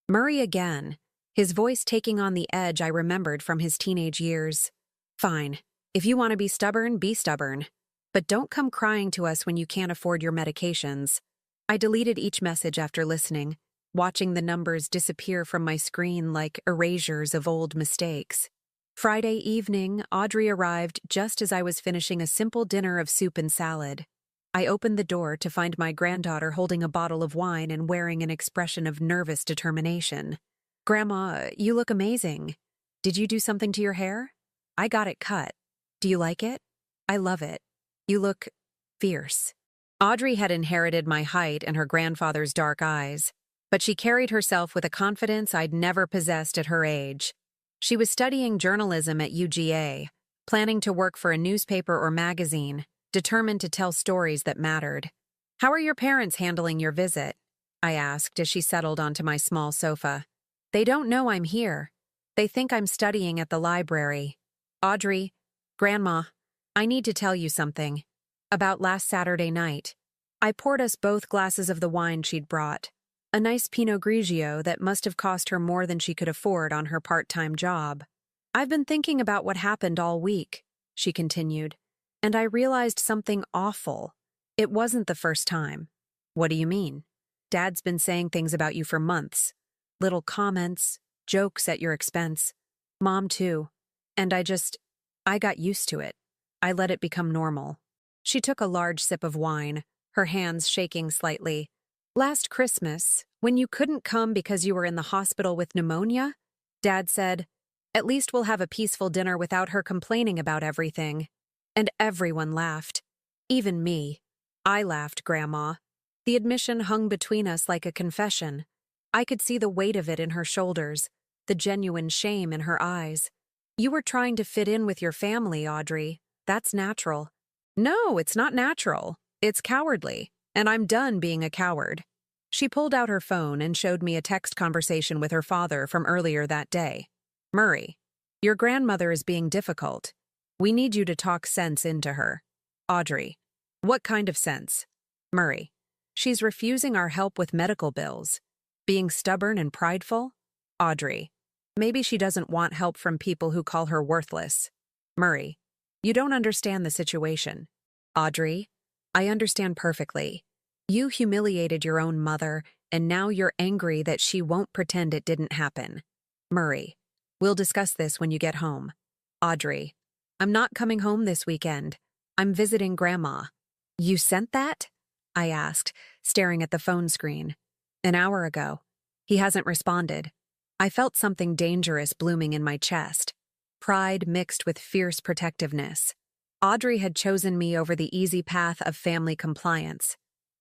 Murray again, his voice taking on the edge I remembered from his teenage years. "Fine. If you want to be stubborn, be stubborn. But don't come crying to us when you can't afford your medications." I deleted each message after listening, watching the numbers disappear from my screen like erasures of old mistakes. Friday evening, Audrey arrived just as I was finishing a simple dinner of soup and salad. I opened the door to find my granddaughter holding a bottle of wine and wearing an expression of nervous determination. "Grandma, you look amazing. Did you do something to your hair? I got it cut. Do you like it? I love it. You look fierce." Audrey had inherited my height and her grandfather's dark eyes, but she carried herself with a confidence I'd never possessed at her age. She was studying journalism at UGA, planning to work for a newspaper or magazine, determined to tell stories that mattered. "How are your parents handling your visit?" I asked as she settled onto my small sofa. "They don't know I'm here. They think I'm studying at the library." "Audrey, Grandma, I need to tell you something. About last Saturday night." I poured us both glasses of the wine she'd brought, a nice Pinot Grigio that must have cost her more than she could afford on her part-time job. "I've been thinking about what happened all week," she continued, "and I realized something awful. It wasn't the first time." "What do you mean?" "Dad's been saying things about you for months. Little comments, jokes at your expense. Mom too. And I got used to it. I let it become normal." She took a large sip of wine, her hands shaking slightly. "Last Christmas, when you couldn't come because you were in the hospital with pneumonia, Dad said, 'At least we'll have a peaceful dinner without her complaining about everything.' And everyone laughed. Even me. I laughed, Grandma. The admission hung between us like a confession. I could see the weight of it in her shoulders, the genuine shame in her eyes. 'You were trying to fit in with your family, Audrey. That's natural.' 'No, it's not natural. It's cowardly, and I'm done being a coward.' She pulled out her phone and showed me a text conversation with her father from earlier that day. 'Murray, your grandmother is being difficult. We need you to talk sense into her.' Audrey, 'What kind of sense?' Murray, 'She's refusing our help with medical bills. Being stubborn and prideful.' Audrey, 'Maybe she doesn't want help from people who call her worthless.' Murray, 'You don't understand the situation.' Audrey, 'I understand perfectly. You humiliated your own mother, and now you're angry that she won't pretend it didn't happen.' Murray, 'We'll discuss this when you get home.' Audrey, 'I'm not coming home this weekend. I'm visiting Grandma.' 'You sent that?' I asked, staring at the phone screen. 'An hour ago. He hasn't responded.' I felt something dangerous blooming in my chest. Pride mixed with fierce protectiveness. Audrey had chosen me over the easy path of family compliance.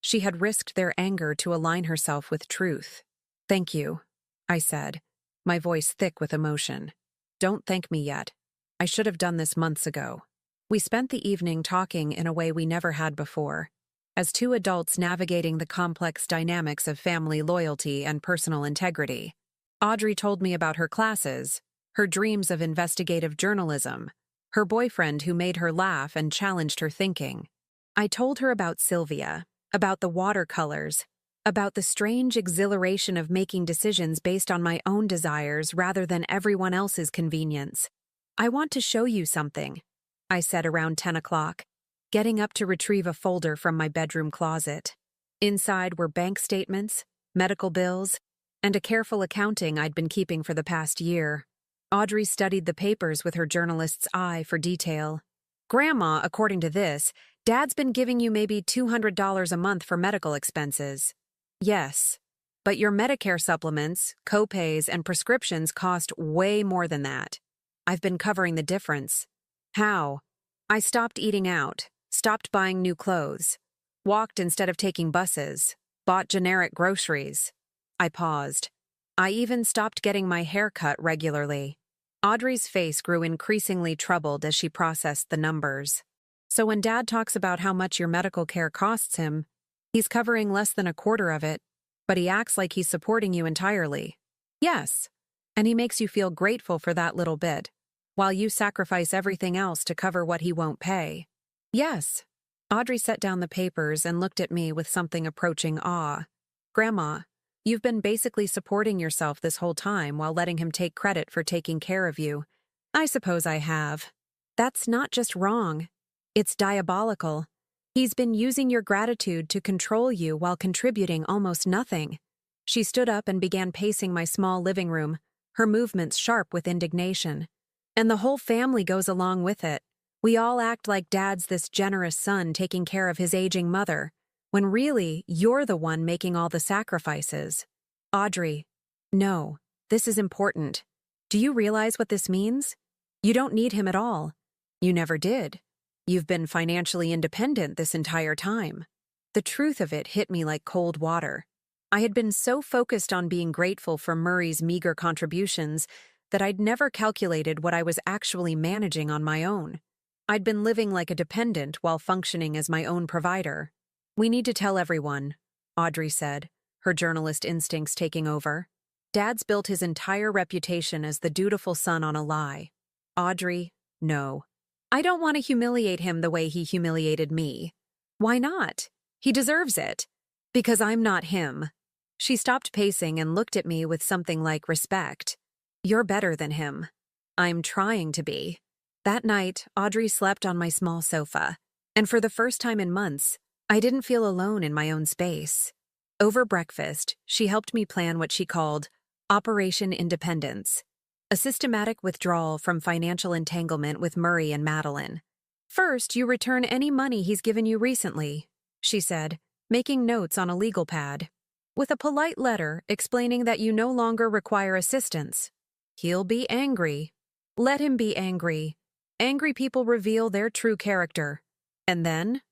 She had risked their anger to align herself with truth. "Thank you," I said, my voice thick with emotion. "Don't thank me yet. I should have done this months ago." We spent the evening talking in a way we never had before, as two adults navigating the complex dynamics of family loyalty and personal integrity. Audrey told me about her classes, her dreams of investigative journalism, her boyfriend who made her laugh and challenged her thinking. I told her about Sylvia, about the watercolors, about the strange exhilaration of making decisions based on my own desires rather than everyone else's convenience. "I want to show you something," I said around 10 o'clock, getting up to retrieve a folder from my bedroom closet. Inside were bank statements, medical bills, and a careful accounting I'd been keeping for the past year. Audrey studied the papers with her journalist's eye for detail. "Grandma, according to this, Dad's been giving you maybe $200 a month for medical expenses." "Yes, but your Medicare supplements, co-pays, and prescriptions cost way more than that. I've been covering the difference." "How?" "I stopped eating out, stopped buying new clothes, walked instead of taking buses, bought generic groceries." I paused. "I even stopped getting my hair cut regularly." Audrey's face grew increasingly troubled as she processed the numbers. "So when Dad talks about how much your medical care costs him, he's covering less than a quarter of it, but he acts like he's supporting you entirely." "Yes, and he makes you feel grateful for that little bit, while you sacrifice everything else to cover what he won't pay." "Yes." Audrey set down the papers and looked at me with something approaching awe. "Grandma, you've been basically supporting yourself this whole time while letting him take credit for taking care of you." "I suppose I have. That's not just wrong. It's diabolical. He's been using your gratitude to control you while contributing almost nothing." She stood up and began pacing my small living room, her movements sharp with indignation. "And the whole family goes along with it. We all act like Dad's this generous son taking care of his aging mother, when really you're the one making all the sacrifices." "Audrey, no, this is important. Do you realize what this means? You don't need him at all. You never did. You've been financially independent this entire time." The truth of it hit me like cold water. I had been so focused on being grateful for Murray's meager contributions that I'd never calculated what I was actually managing on my own. I'd been living like a dependent while functioning as my own provider. "We need to tell everyone," Audrey said, her journalist instincts taking over. "Dad's built his entire reputation as the dutiful son on a lie." "Audrey, no. I don't want to humiliate him the way he humiliated me." "Why not? He deserves it." "Because I'm not him." She stopped pacing and looked at me with something like respect. "You're better than him." "I'm trying to be." That night, Audrey slept on my small sofa, and for the first time in months, I didn't feel alone in my own space. Over breakfast, she helped me plan what she called Operation Independence, a systematic withdrawal from financial entanglement with Murray and Madeline. "First, you return any money he's given you recently," she said, making notes on a legal pad, "with a polite letter explaining that you no longer require assistance. He'll be angry. Let him be angry. Angry people reveal their true character. And then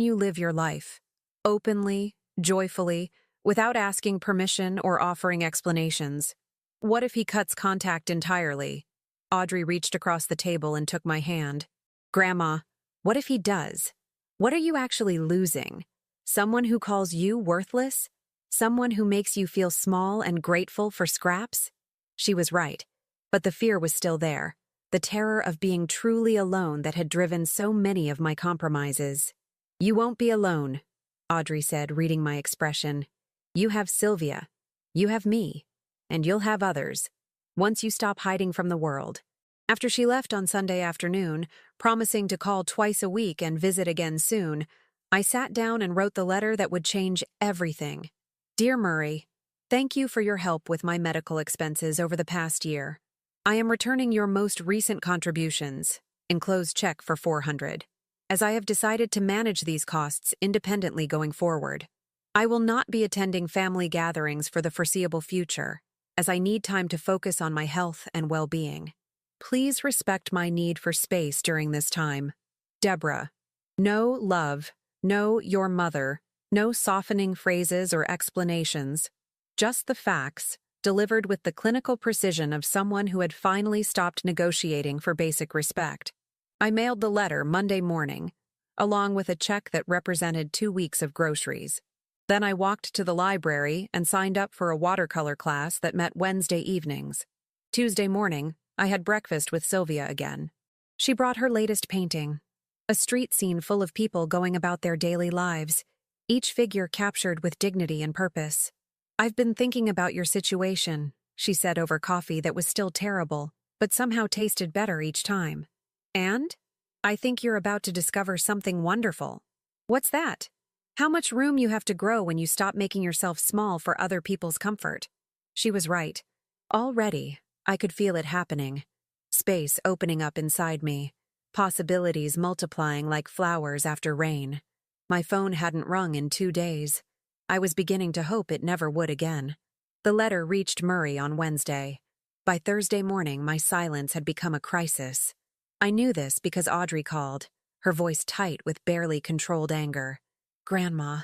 you live your life, openly, joyfully, without asking permission or offering explanations." "What if he cuts contact entirely?" Audrey reached across the table and took my hand. "Grandma, what if he does? What are you actually losing? Someone who calls you worthless? Someone who makes you feel small and grateful for scraps?" She was right, but the fear was still there, the terror of being truly alone that had driven so many of my compromises. "You won't be alone," Audrey said, reading my expression. "You have Sylvia. You have me. And you'll have others, once you stop hiding from the world." After she left on Sunday afternoon, promising to call twice a week and visit again soon, I sat down and wrote the letter that would change everything. "Dear Murray, thank you for your help with my medical expenses over the past year. I am returning your most recent contributions, enclosed check for $400, as I have decided to manage these costs independently going forward. I will not be attending family gatherings for the foreseeable future, as I need time to focus on my health and well-being. Please respect my need for space during this time. Deborah." No, love. No, your mother. No softening phrases or explanations, just the facts, delivered with the clinical precision of someone who had finally stopped negotiating for basic respect. I mailed the letter Monday morning, along with a check that represented 2 weeks of groceries. Then I walked to the library and signed up for a watercolor class that met Wednesday evenings. Tuesday morning, I had breakfast with Sylvia again. She brought her latest painting, a street scene full of people going about their daily lives, each figure captured with dignity and purpose. "I've been thinking about your situation," she said over coffee that was still terrible, but somehow tasted better each time. "And? I think you're about to discover something wonderful." "What's that?" "How much room you have to grow when you stop making yourself small for other people's comfort." She was right. Already, I could feel it happening. Space opening up inside me, possibilities multiplying like flowers after rain. My phone hadn't rung in 2 days. I was beginning to hope it never would again. The letter reached Murray on Wednesday. By Thursday morning, my silence had become a crisis. I knew this because Audrey called, her voice tight with barely controlled anger. "Grandma,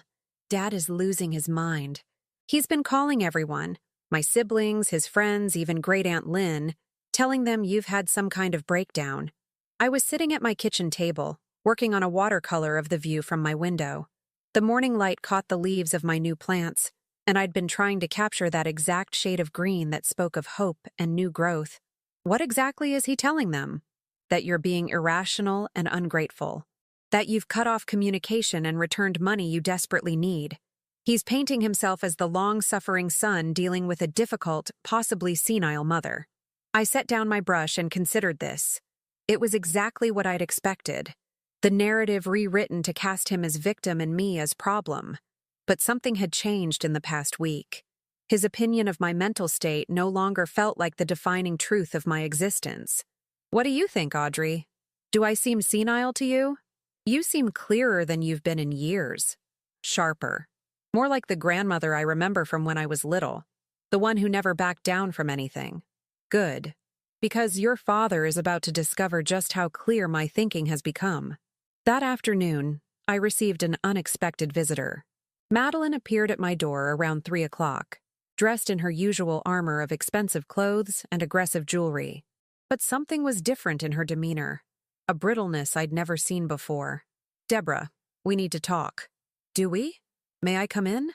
Dad is losing his mind. He's been calling everyone, my siblings, his friends, even Great Aunt Lynn, telling them you've had some kind of breakdown." I was sitting at my kitchen table, working on a watercolor of the view from my window. The morning light caught the leaves of my new plants, and I'd been trying to capture that exact shade of green that spoke of hope and new growth. "What exactly is he telling them?" "That you're being irrational and ungrateful. That you've cut off communication and returned money you desperately need. He's painting himself as the long-suffering son dealing with a difficult, possibly senile mother." I set down my brush and considered this. It was exactly what I'd expected. The narrative rewritten to cast him as victim and me as problem. But something had changed in the past week. His opinion of my mental state no longer felt like the defining truth of my existence. "What do you think, Audrey? Do I seem senile to you?" "You seem clearer than you've been in years. Sharper. More like the grandmother I remember from when I was little. The one who never backed down from anything." "Good. Because your father is about to discover just how clear my thinking has become." That afternoon, I received an unexpected visitor. Madeline appeared at my door around 3 o'clock, dressed in her usual armor of expensive clothes and aggressive jewelry. But something was different in her demeanor, a brittleness I'd never seen before. "Deborah, we need to talk." "Do we? May I come in?"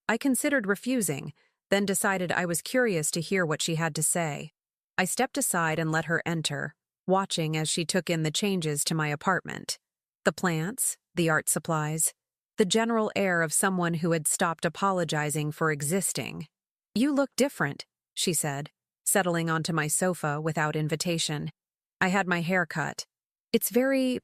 I considered refusing, then decided I was curious to hear what she had to say. I stepped aside and let her enter, watching as she took in the changes to my apartment. The plants, the art supplies, the general air of someone who had stopped apologizing for existing. "You look different," she said, settling onto my sofa without invitation. "I had my hair cut. It's very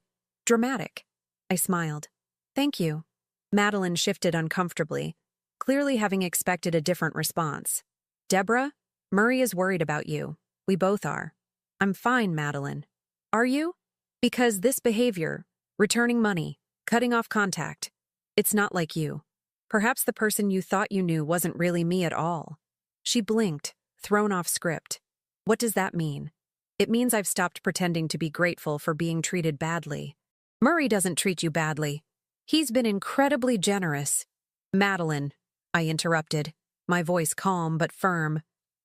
dramatic." I smiled. "Thank you." Madeline shifted uncomfortably, clearly having expected a different response. "Deborah, Murray is worried about you. We both are." "I'm fine, Madeline." "Are you?" "Because this behavior, returning money, cutting off contact, it's not like you. Perhaps the person you thought you knew wasn't really me at all." She blinked, thrown off script. "What does that mean?" "It means I've stopped pretending to be grateful for being treated badly." "Murray doesn't treat you badly. He's been incredibly generous." "Madeline," I interrupted, my voice calm but firm.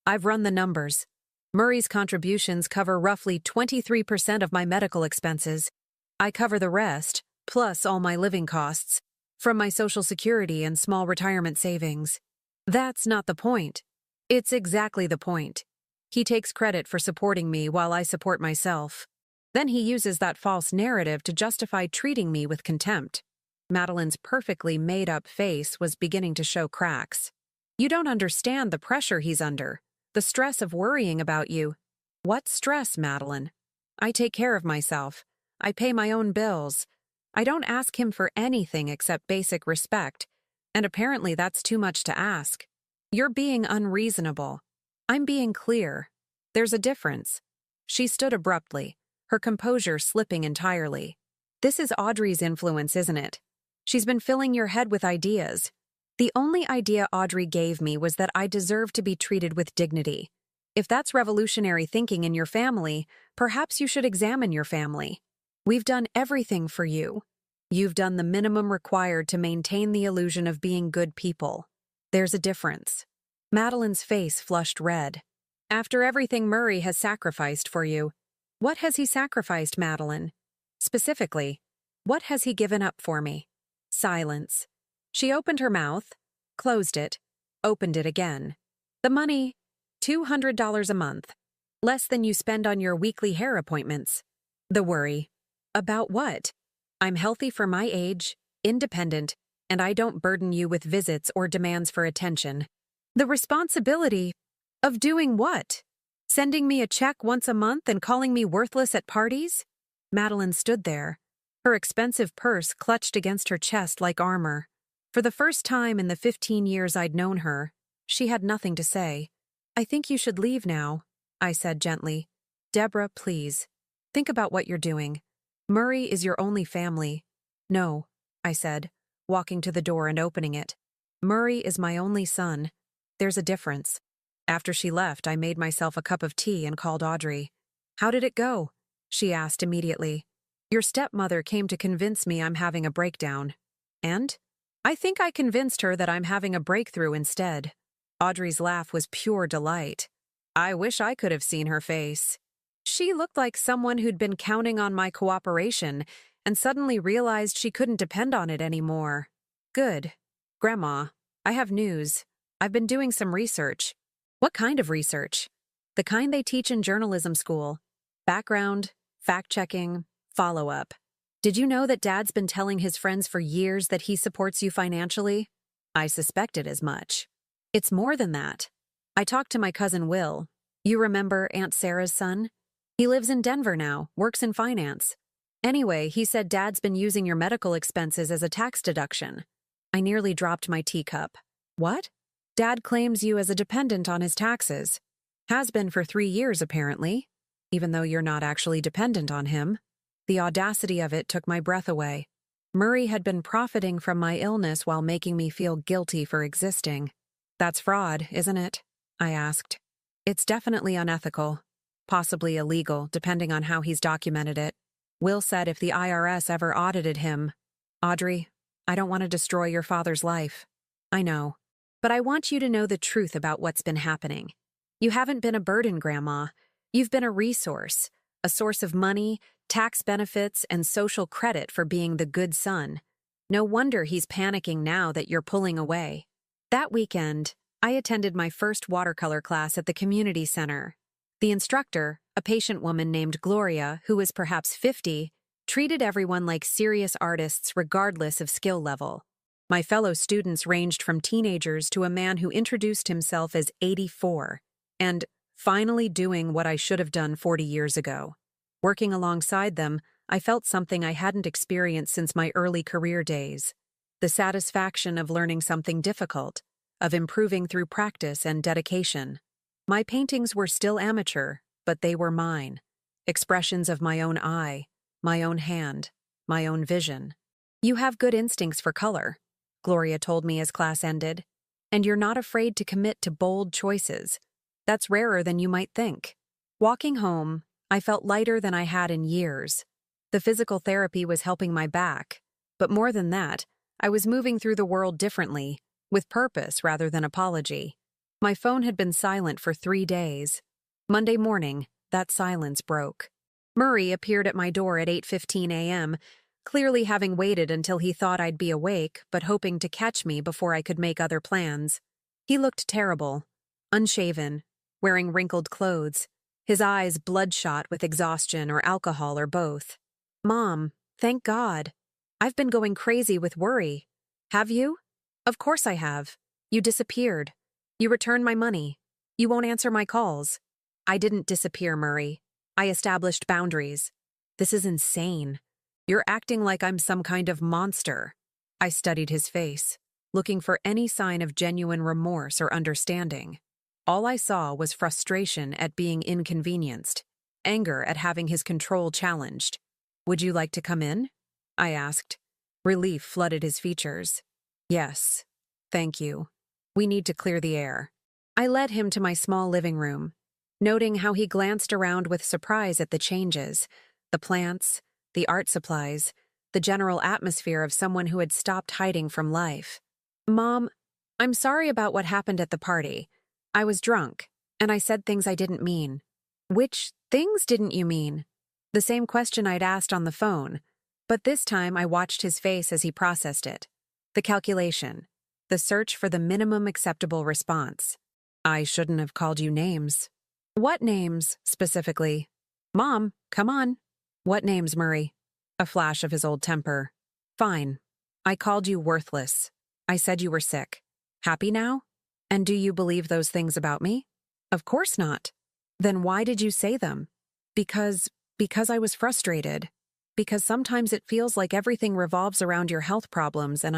"I've run the numbers. Murray's contributions cover roughly 23% of my medical expenses. I cover the rest, plus all my living costs, from my Social Security and small retirement savings." "That's not the point." "It's exactly the point. He takes credit for supporting me while I support myself. Then he uses that false narrative to justify treating me with contempt." Madeline's perfectly made-up face was beginning to show cracks. "You don't understand the pressure he's under, the stress of worrying about you." "What stress, Madeline? I take care of myself. I pay my own bills. I don't ask him for anything except basic respect, and apparently that's too much to ask." "You're being unreasonable." "I'm being clear. There's a difference." She stood abruptly, her composure slipping entirely. "This is Audrey's influence, isn't it? She's been filling your head with ideas. The only idea Audrey gave me was that I deserve to be treated with dignity. If that's revolutionary thinking in your family, perhaps you should examine your family. We've done everything for you. You've done the minimum required to maintain the illusion of being good people. There's a difference. Madeline's face flushed red. After everything Murray has sacrificed for you, what has he sacrificed, Madeline? Specifically, what has he given up for me? Silence. She opened her mouth, closed it, opened it again. The money, $200 a month. Less than you spend on your weekly hair appointments. The worry. About what? I'm healthy for my age, independent, and I don't burden you with visits or demands for attention. The responsibility of doing what? Sending me a check once a month and calling me worthless at parties? Madeline stood there, her expensive purse clutched against her chest like armor. For the first time in the 15 years I'd known her, she had nothing to say. I think you should leave now, I said gently. Deborah, please. Think about what you're doing. Murray is your only family. No, I said, walking to the door and opening it. Murray is my only son. There's a difference. After she left, I made myself a cup of tea and called Audrey. How did it go? She asked immediately. Your stepmother came to convince me I'm having a breakdown. And? I think I convinced her that I'm having a breakthrough instead. Audrey's laugh was pure delight. I wish I could have seen her face. She looked like someone who'd been counting on my cooperation and suddenly realized she couldn't depend on it anymore. Good. Grandma, I have news. I've been doing some research. What kind of research? The kind they teach in journalism school. Background, fact-checking, follow-up. Did you know that Dad's been telling his friends for years that he supports you financially? I suspected as much. It's more than that. I talked to my cousin Will. You remember Aunt Sarah's son? He lives in Denver now, works in finance. Anyway, he said Dad's been using your medical expenses as a tax deduction. I nearly dropped my teacup. What? Dad claims you as a dependent on his taxes. Has been for 3 years, apparently. Even though you're not actually dependent on him. The audacity of it took my breath away. Murray had been profiting from my illness while making me feel guilty for existing. That's fraud, isn't it? I asked. It's definitely unethical. Possibly illegal, depending on how he's documented it. Will said if the IRS ever audited him. Audrey, I don't want to destroy your father's life. I know. But I want you to know the truth about what's been happening. You haven't been a burden, Grandma. You've been a resource, a source of money, tax benefits, and social credit for being the good son. No wonder he's panicking now that you're pulling away. That weekend, I attended my first watercolor class at the community center. The instructor, a patient woman named Gloria, who was perhaps 50, treated everyone like serious artists regardless of skill level. My fellow students ranged from teenagers to a man who introduced himself as 84, and finally doing what I should have done 40 years ago. Working alongside them, I felt something I hadn't experienced since my early career days. The satisfaction of learning something difficult, of improving through practice and dedication. My paintings were still amateur, but they were mine. Expressions of my own eye, my own hand, my own vision. You have good instincts for color, Gloria told me as class ended, and you're not afraid to commit to bold choices. That's rarer than you might think. Walking home, I felt lighter than I had in years. The physical therapy was helping my back, but more than that, I was moving through the world differently, with purpose rather than apology. My phone had been silent for 3 days. Monday morning, that silence broke. Murray appeared at my door at 8:15 a.m., clearly having waited until he thought I'd be awake, but hoping to catch me before I could make other plans. He looked terrible, unshaven, wearing wrinkled clothes, his eyes bloodshot with exhaustion or alcohol or both. Mom, thank God. I've been going crazy with worry. Have you? Of course I have. You disappeared. You returned my money. You won't answer my calls. I didn't disappear, Murray. I established boundaries. This is insane. You're acting like I'm some kind of monster. I studied his face, looking for any sign of genuine remorse or understanding. All I saw was frustration at being inconvenienced, anger at having his control challenged. Would you like to come in? I asked. Relief flooded his features. Yes, thank you. We need to clear the air. I led him to my small living room, noting how he glanced around with surprise at the changes, the plants, the art supplies, the general atmosphere of someone who had stopped hiding from life. "Mom, I'm sorry about what happened at the party. I was drunk, and I said things I didn't mean." "Which things didn't you mean?" The same question I'd asked on the phone, but this time I watched his face as he processed it. The calculation, the search for the minimum acceptable response. "I shouldn't have called you names." "What names, specifically?" "Mom, come on." "What names, Murray?" A flash of his old temper. "Fine. I called you worthless. I said you were sick. Happy now? And do you believe those things about me?" "Of course not." "Then why did you say them?" Because I was frustrated. Because sometimes it feels like everything revolves around your health problems and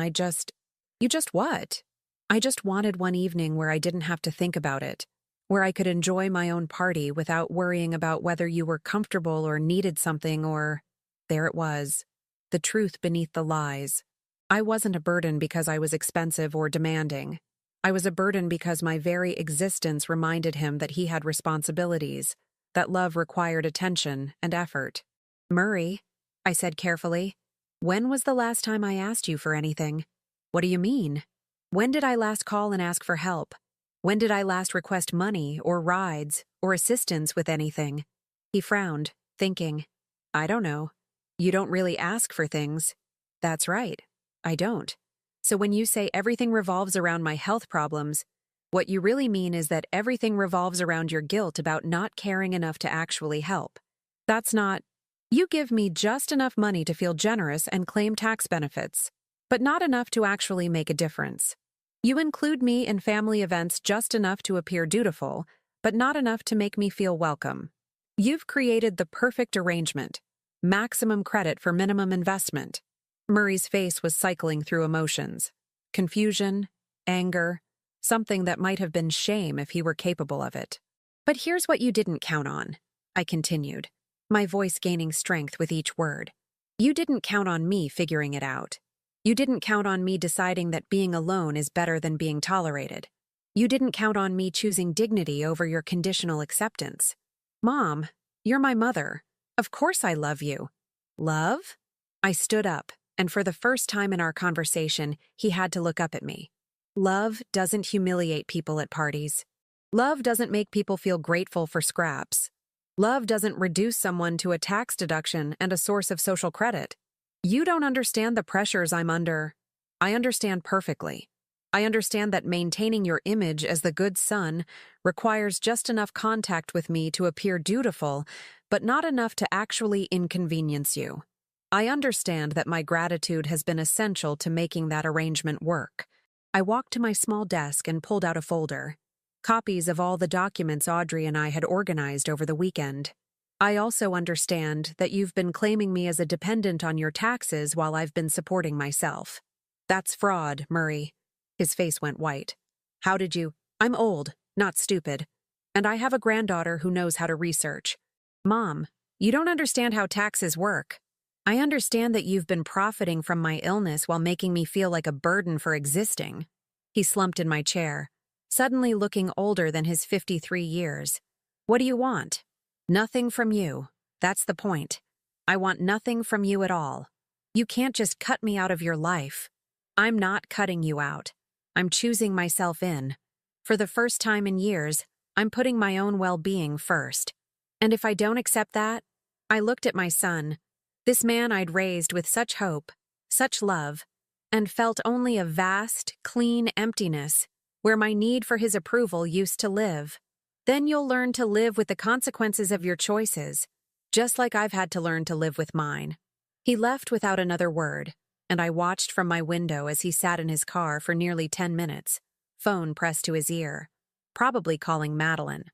You just what? "I just wanted one evening where I didn't have to think about it, where I could enjoy my own party without worrying about whether you were comfortable or needed something or—" There it was. The truth beneath the lies. I wasn't a burden because I was expensive or demanding. I was a burden because my very existence reminded him that he had responsibilities, that love required attention and effort. "Murray," I said carefully, "when was the last time I asked you for anything?" "What do you mean?" "When did I last call and ask for help? When did I last request money or rides or assistance with anything?" He frowned, thinking. "I don't know. You don't really ask for things." "That's right. I don't. So when you say everything revolves around my health problems, what you really mean is that everything revolves around your guilt about not caring enough to actually help. That's not— You give me just enough money to feel generous and claim tax benefits, but not enough to actually make a difference. You include me in family events just enough to appear dutiful, but not enough to make me feel welcome. You've created the perfect arrangement. Maximum credit for minimum investment." Murray's face was cycling through emotions. Confusion, anger, something that might have been shame if he were capable of it. "But here's what you didn't count on," I continued, my voice gaining strength with each word. "You didn't count on me figuring it out. You didn't count on me deciding that being alone is better than being tolerated. You didn't count on me choosing dignity over your conditional acceptance. Mom, you're my mother. Of course I love you." "Love?" I stood up, and for the first time in our conversation, he had to look up at me. "Love doesn't humiliate people at parties. Love doesn't make people feel grateful for scraps. Love doesn't reduce someone to a tax deduction and a source of social credit. You don't understand the pressures I'm under." "I understand perfectly. I understand that maintaining your image as the good son requires just enough contact with me to appear dutiful, but not enough to actually inconvenience you. I understand that my gratitude has been essential to making that arrangement work." I walked to my small desk and pulled out a folder. Copies of all the documents Audrey and I had organized over the weekend. "I also understand that you've been claiming me as a dependent on your taxes while I've been supporting myself." "That's fraud, Murray." His face went white. "How did you— I'm old, not stupid. And I have a granddaughter who knows how to research." "Mom, you don't understand how taxes work. I understand that you've been profiting from my illness while making me feel like a burden for existing." He slumped in my chair, suddenly looking older than his 53 years. "What do you want?" "Nothing from you. That's the point. I want nothing from you at all. You can't just cut me out of your life." "I'm not cutting you out. I'm choosing myself in. For the first time in years, I'm putting my own well-being first. And if I don't accept that—" I looked at my son, this man I'd raised with such hope, such love, and felt only a vast, clean emptiness where my need for his approval used to live. "Then you'll learn to live with the consequences of your choices, just like I've had to learn to live with mine." He left without another word, and I watched from my window as he sat in his car for nearly 10 minutes, phone pressed to his ear, probably calling Madeline,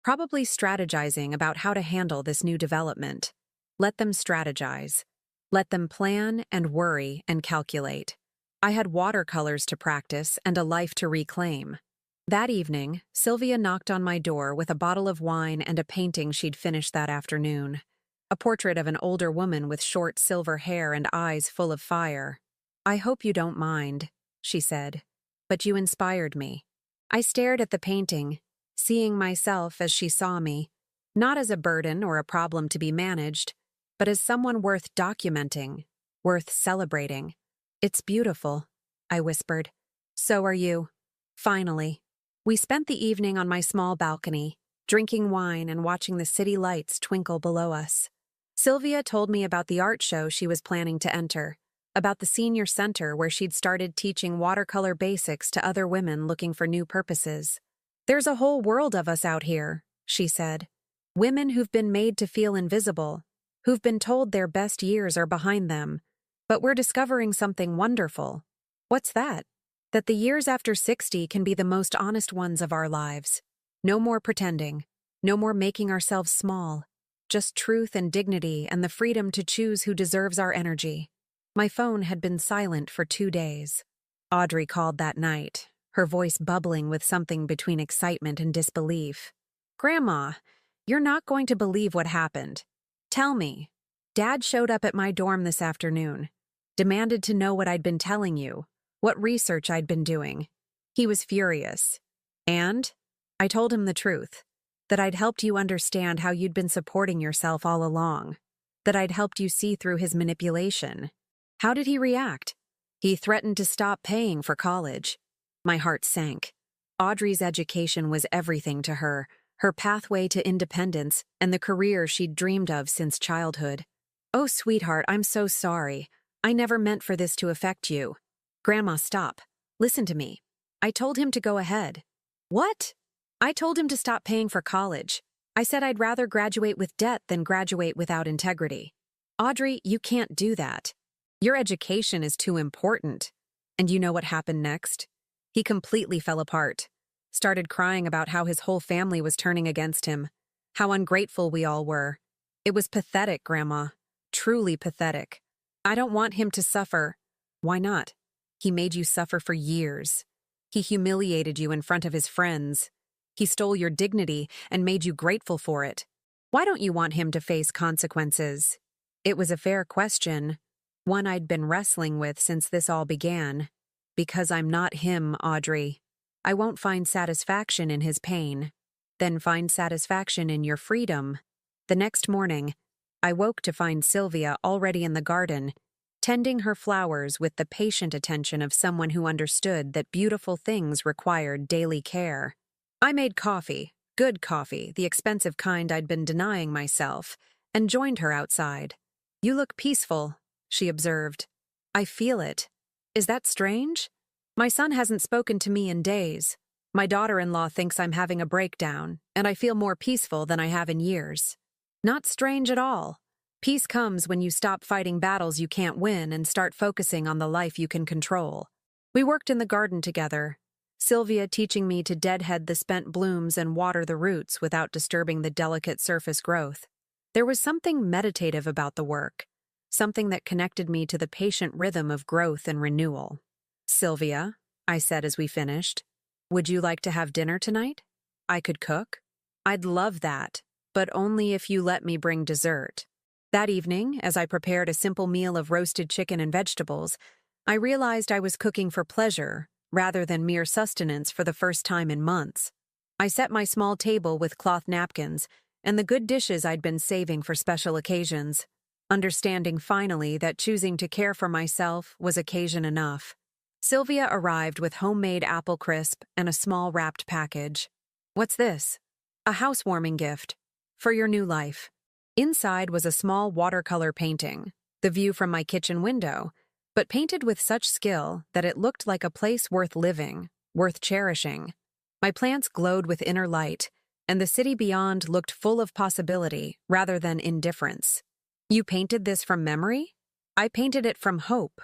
probably strategizing about how to handle this new development. Let them strategize. Let them plan and worry and calculate. I had watercolors to practice and a life to reclaim. That evening, Sylvia knocked on my door with a bottle of wine and a painting she'd finished that afternoon. A portrait of an older woman with short silver hair and eyes full of fire. "I hope you don't mind," she said, "but you inspired me." I stared at the painting, seeing myself as she saw me, not as a burden or a problem to be managed, but as someone worth documenting, worth celebrating. It's beautiful, I whispered. So are you. Finally. We spent the evening on my small balcony, drinking wine and watching the city lights twinkle below us. Sylvia told me about the art show she was planning to enter, about the senior center where she'd started teaching watercolor basics to other women looking for new purposes. There's a whole world of us out here, she said. Women who've been made to feel invisible, who've been told their best years are behind them. But we're discovering something wonderful. What's that? That the years after 60 can be the most honest ones of our lives. No more pretending. No more making ourselves small. Just truth and dignity and the freedom to choose who deserves our energy. My phone had been silent for 2 days. Audrey called that night, her voice bubbling with something between excitement and disbelief. Grandma, you're not going to believe what happened. Tell me. Dad showed up at my dorm this afternoon. Demanded to know what I'd been telling you, what research I'd been doing. He was furious. And I told him the truth, that I'd helped you understand how you'd been supporting yourself all along, that I'd helped you see through his manipulation. How did he react? He threatened to stop paying for college. My heart sank. Audrey's education was everything to her pathway to independence, and the career she'd dreamed of since childhood. Oh, sweetheart, I'm so sorry. I never meant for this to affect you. Grandma, stop. Listen to me. I told him to go ahead. What? I told him to stop paying for college. I said I'd rather graduate with debt than graduate without integrity. Audrey, you can't do that. Your education is too important. And you know what happened next? He completely fell apart. Started crying about how his whole family was turning against him. How ungrateful we all were. It was pathetic, Grandma. Truly pathetic. I don't want him to suffer. Why not? He made you suffer for years. He humiliated you in front of his friends. He stole your dignity and made you grateful for it. Why don't you want him to face consequences? It was a fair question, one I'd been wrestling with since this all began. Because I'm not him, Audrey. I won't find satisfaction in his pain. Then find satisfaction in your freedom. The next morning, I woke to find Sylvia already in the garden, tending her flowers with the patient attention of someone who understood that beautiful things required daily care. I made coffee, good coffee, the expensive kind I'd been denying myself, and joined her outside. You look peaceful, she observed. I feel it. Is that strange? My son hasn't spoken to me in days. My daughter-in-law thinks I'm having a breakdown, and I feel more peaceful than I have in years. Not strange at all. Peace comes when you stop fighting battles you can't win and start focusing on the life you can control. We worked in the garden together, Sylvia teaching me to deadhead the spent blooms and water the roots without disturbing the delicate surface growth. There was something meditative about the work, something that connected me to the patient rhythm of growth and renewal. Sylvia, I said as we finished, would you like to have dinner tonight? I could cook. I'd love that, but only if you let me bring dessert. That evening, as I prepared a simple meal of roasted chicken and vegetables, I realized I was cooking for pleasure rather than mere sustenance for the first time in months. I set my small table with cloth napkins and the good dishes I'd been saving for special occasions, understanding finally that choosing to care for myself was occasion enough. Sylvia arrived with homemade apple crisp and a small wrapped package. What's this? A housewarming gift. For your new life. Inside was a small watercolor painting, the view from my kitchen window, but painted with such skill that it looked like a place worth living, worth cherishing. My plants glowed with inner light, and the city beyond looked full of possibility rather than indifference. You painted this from memory? I painted it from hope.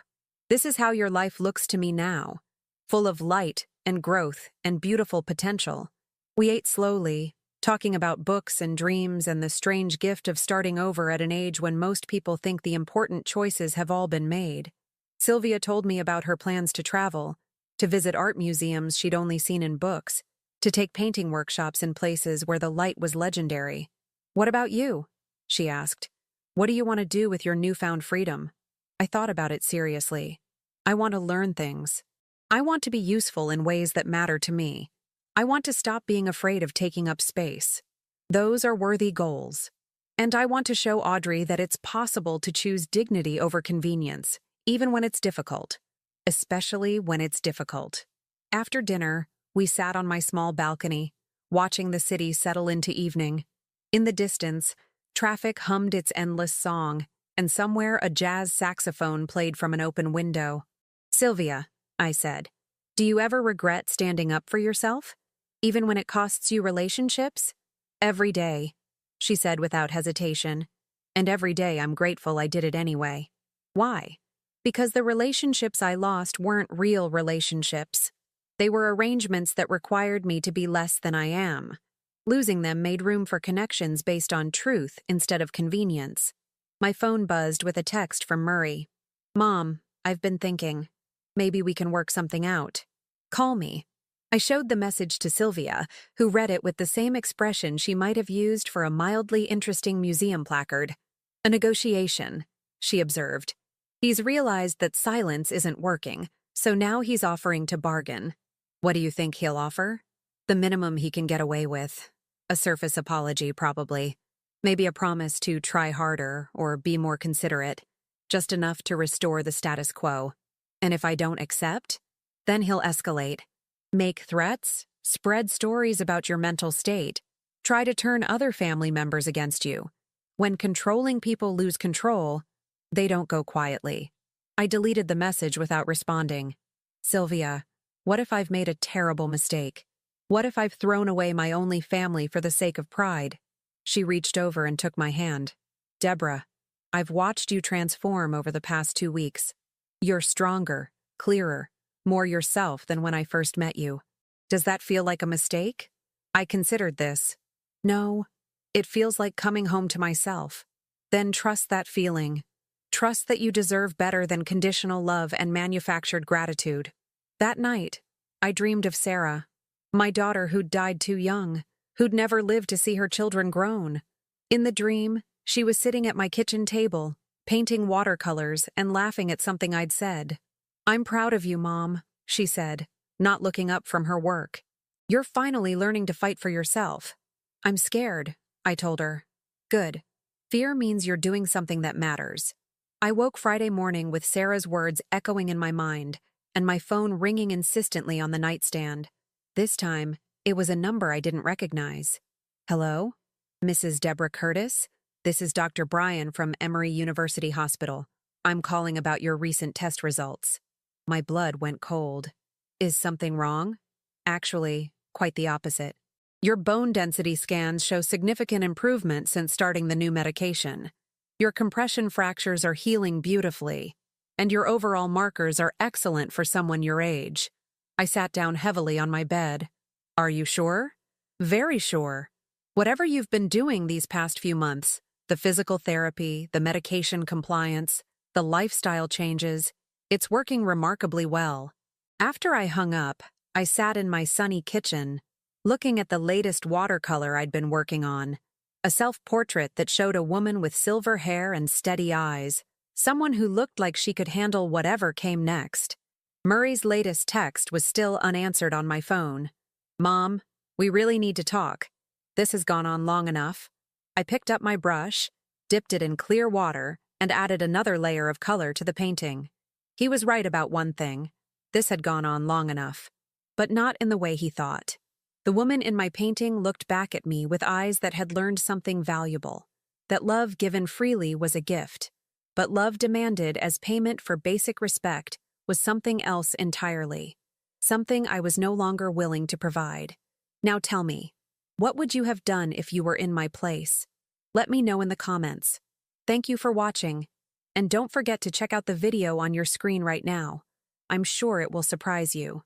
This is how your life looks to me now, full of light and growth and beautiful potential. We ate slowly, talking about books and dreams and the strange gift of starting over at an age when most people think the important choices have all been made. Sylvia told me about her plans to travel, to visit art museums she'd only seen in books, to take painting workshops in places where the light was legendary. What about you? She asked. What do you want to do with your newfound freedom? I thought about it seriously. I want to learn things. I want to be useful in ways that matter to me. I want to stop being afraid of taking up space. Those are worthy goals. And I want to show Audrey that it's possible to choose dignity over convenience, even when it's difficult. Especially when it's difficult. After dinner, we sat on my small balcony, watching the city settle into evening. In the distance, traffic hummed its endless song, and somewhere a jazz saxophone played from an open window. "Sylvia," I said, "do you ever regret standing up for yourself? Even when it costs you relationships?" "Every day," she said without hesitation. "And every day I'm grateful I did it anyway." "Why?" "Because the relationships I lost weren't real relationships. They were arrangements that required me to be less than I am. Losing them made room for connections based on truth instead of convenience." My phone buzzed with a text from Murray. "Mom, I've been thinking. Maybe we can work something out. Call me." I showed the message to Sylvia, who read it with the same expression she might have used for a mildly interesting museum placard. "A negotiation," she observed. "He's realized that silence isn't working, so now he's offering to bargain." "What do you think he'll offer?" "The minimum he can get away with. A surface apology, probably. Maybe a promise to try harder or be more considerate. Just enough to restore the status quo. And if I don't accept, then he'll escalate. Make threats, spread stories about your mental state, try to turn other family members against you. When controlling people lose control, they don't go quietly." I deleted the message without responding. "Sylvia, what if I've made a terrible mistake? What if I've thrown away my only family for the sake of pride?" She reached over and took my hand. "Deborah, I've watched you transform over the past 2 weeks. You're stronger, clearer, more yourself than when I first met you. Does that feel like a mistake?" I considered this. "No, it feels like coming home to myself." "Then trust that feeling. Trust that you deserve better than conditional love and manufactured gratitude." That night, I dreamed of Sarah, my daughter who'd died too young, who'd never lived to see her children grown. In the dream, she was sitting at my kitchen table, painting watercolors and laughing at something I'd said. "I'm proud of you, Mom," she said, not looking up from her work. "You're finally learning to fight for yourself." "I'm scared," I told her. "Good. Fear means you're doing something that matters." I woke Friday morning with Sarah's words echoing in my mind, and my phone ringing insistently on the nightstand. This time, it was a number I didn't recognize. "Hello? Mrs. Deborah Curtis? This is Dr. Brian from Emory University Hospital. I'm calling about your recent test results." My blood went cold. "Is something wrong?" "Actually, quite the opposite. Your bone density scans show significant improvement since starting the new medication. Your compression fractures are healing beautifully, and your overall markers are excellent for someone your age." I sat down heavily on my bed. "Are you sure?" "Very sure. Whatever you've been doing these past few months, the physical therapy, the medication compliance, the lifestyle changes, it's working remarkably well." After I hung up, I sat in my sunny kitchen, looking at the latest watercolor I'd been working on. A self-portrait that showed a woman with silver hair and steady eyes, someone who looked like she could handle whatever came next. Murray's latest text was still unanswered on my phone. "Mom, we really need to talk. This has gone on long enough." I picked up my brush, dipped it in clear water, and added another layer of color to the painting. He was right about one thing. This had gone on long enough. But not in the way he thought. The woman in my painting looked back at me with eyes that had learned something valuable. That love given freely was a gift. But love demanded as payment for basic respect was something else entirely. Something I was no longer willing to provide. Now tell me, what would you have done if you were in my place? Let me know in the comments. Thank you for watching. And don't forget to check out the video on your screen right now. I'm sure it will surprise you.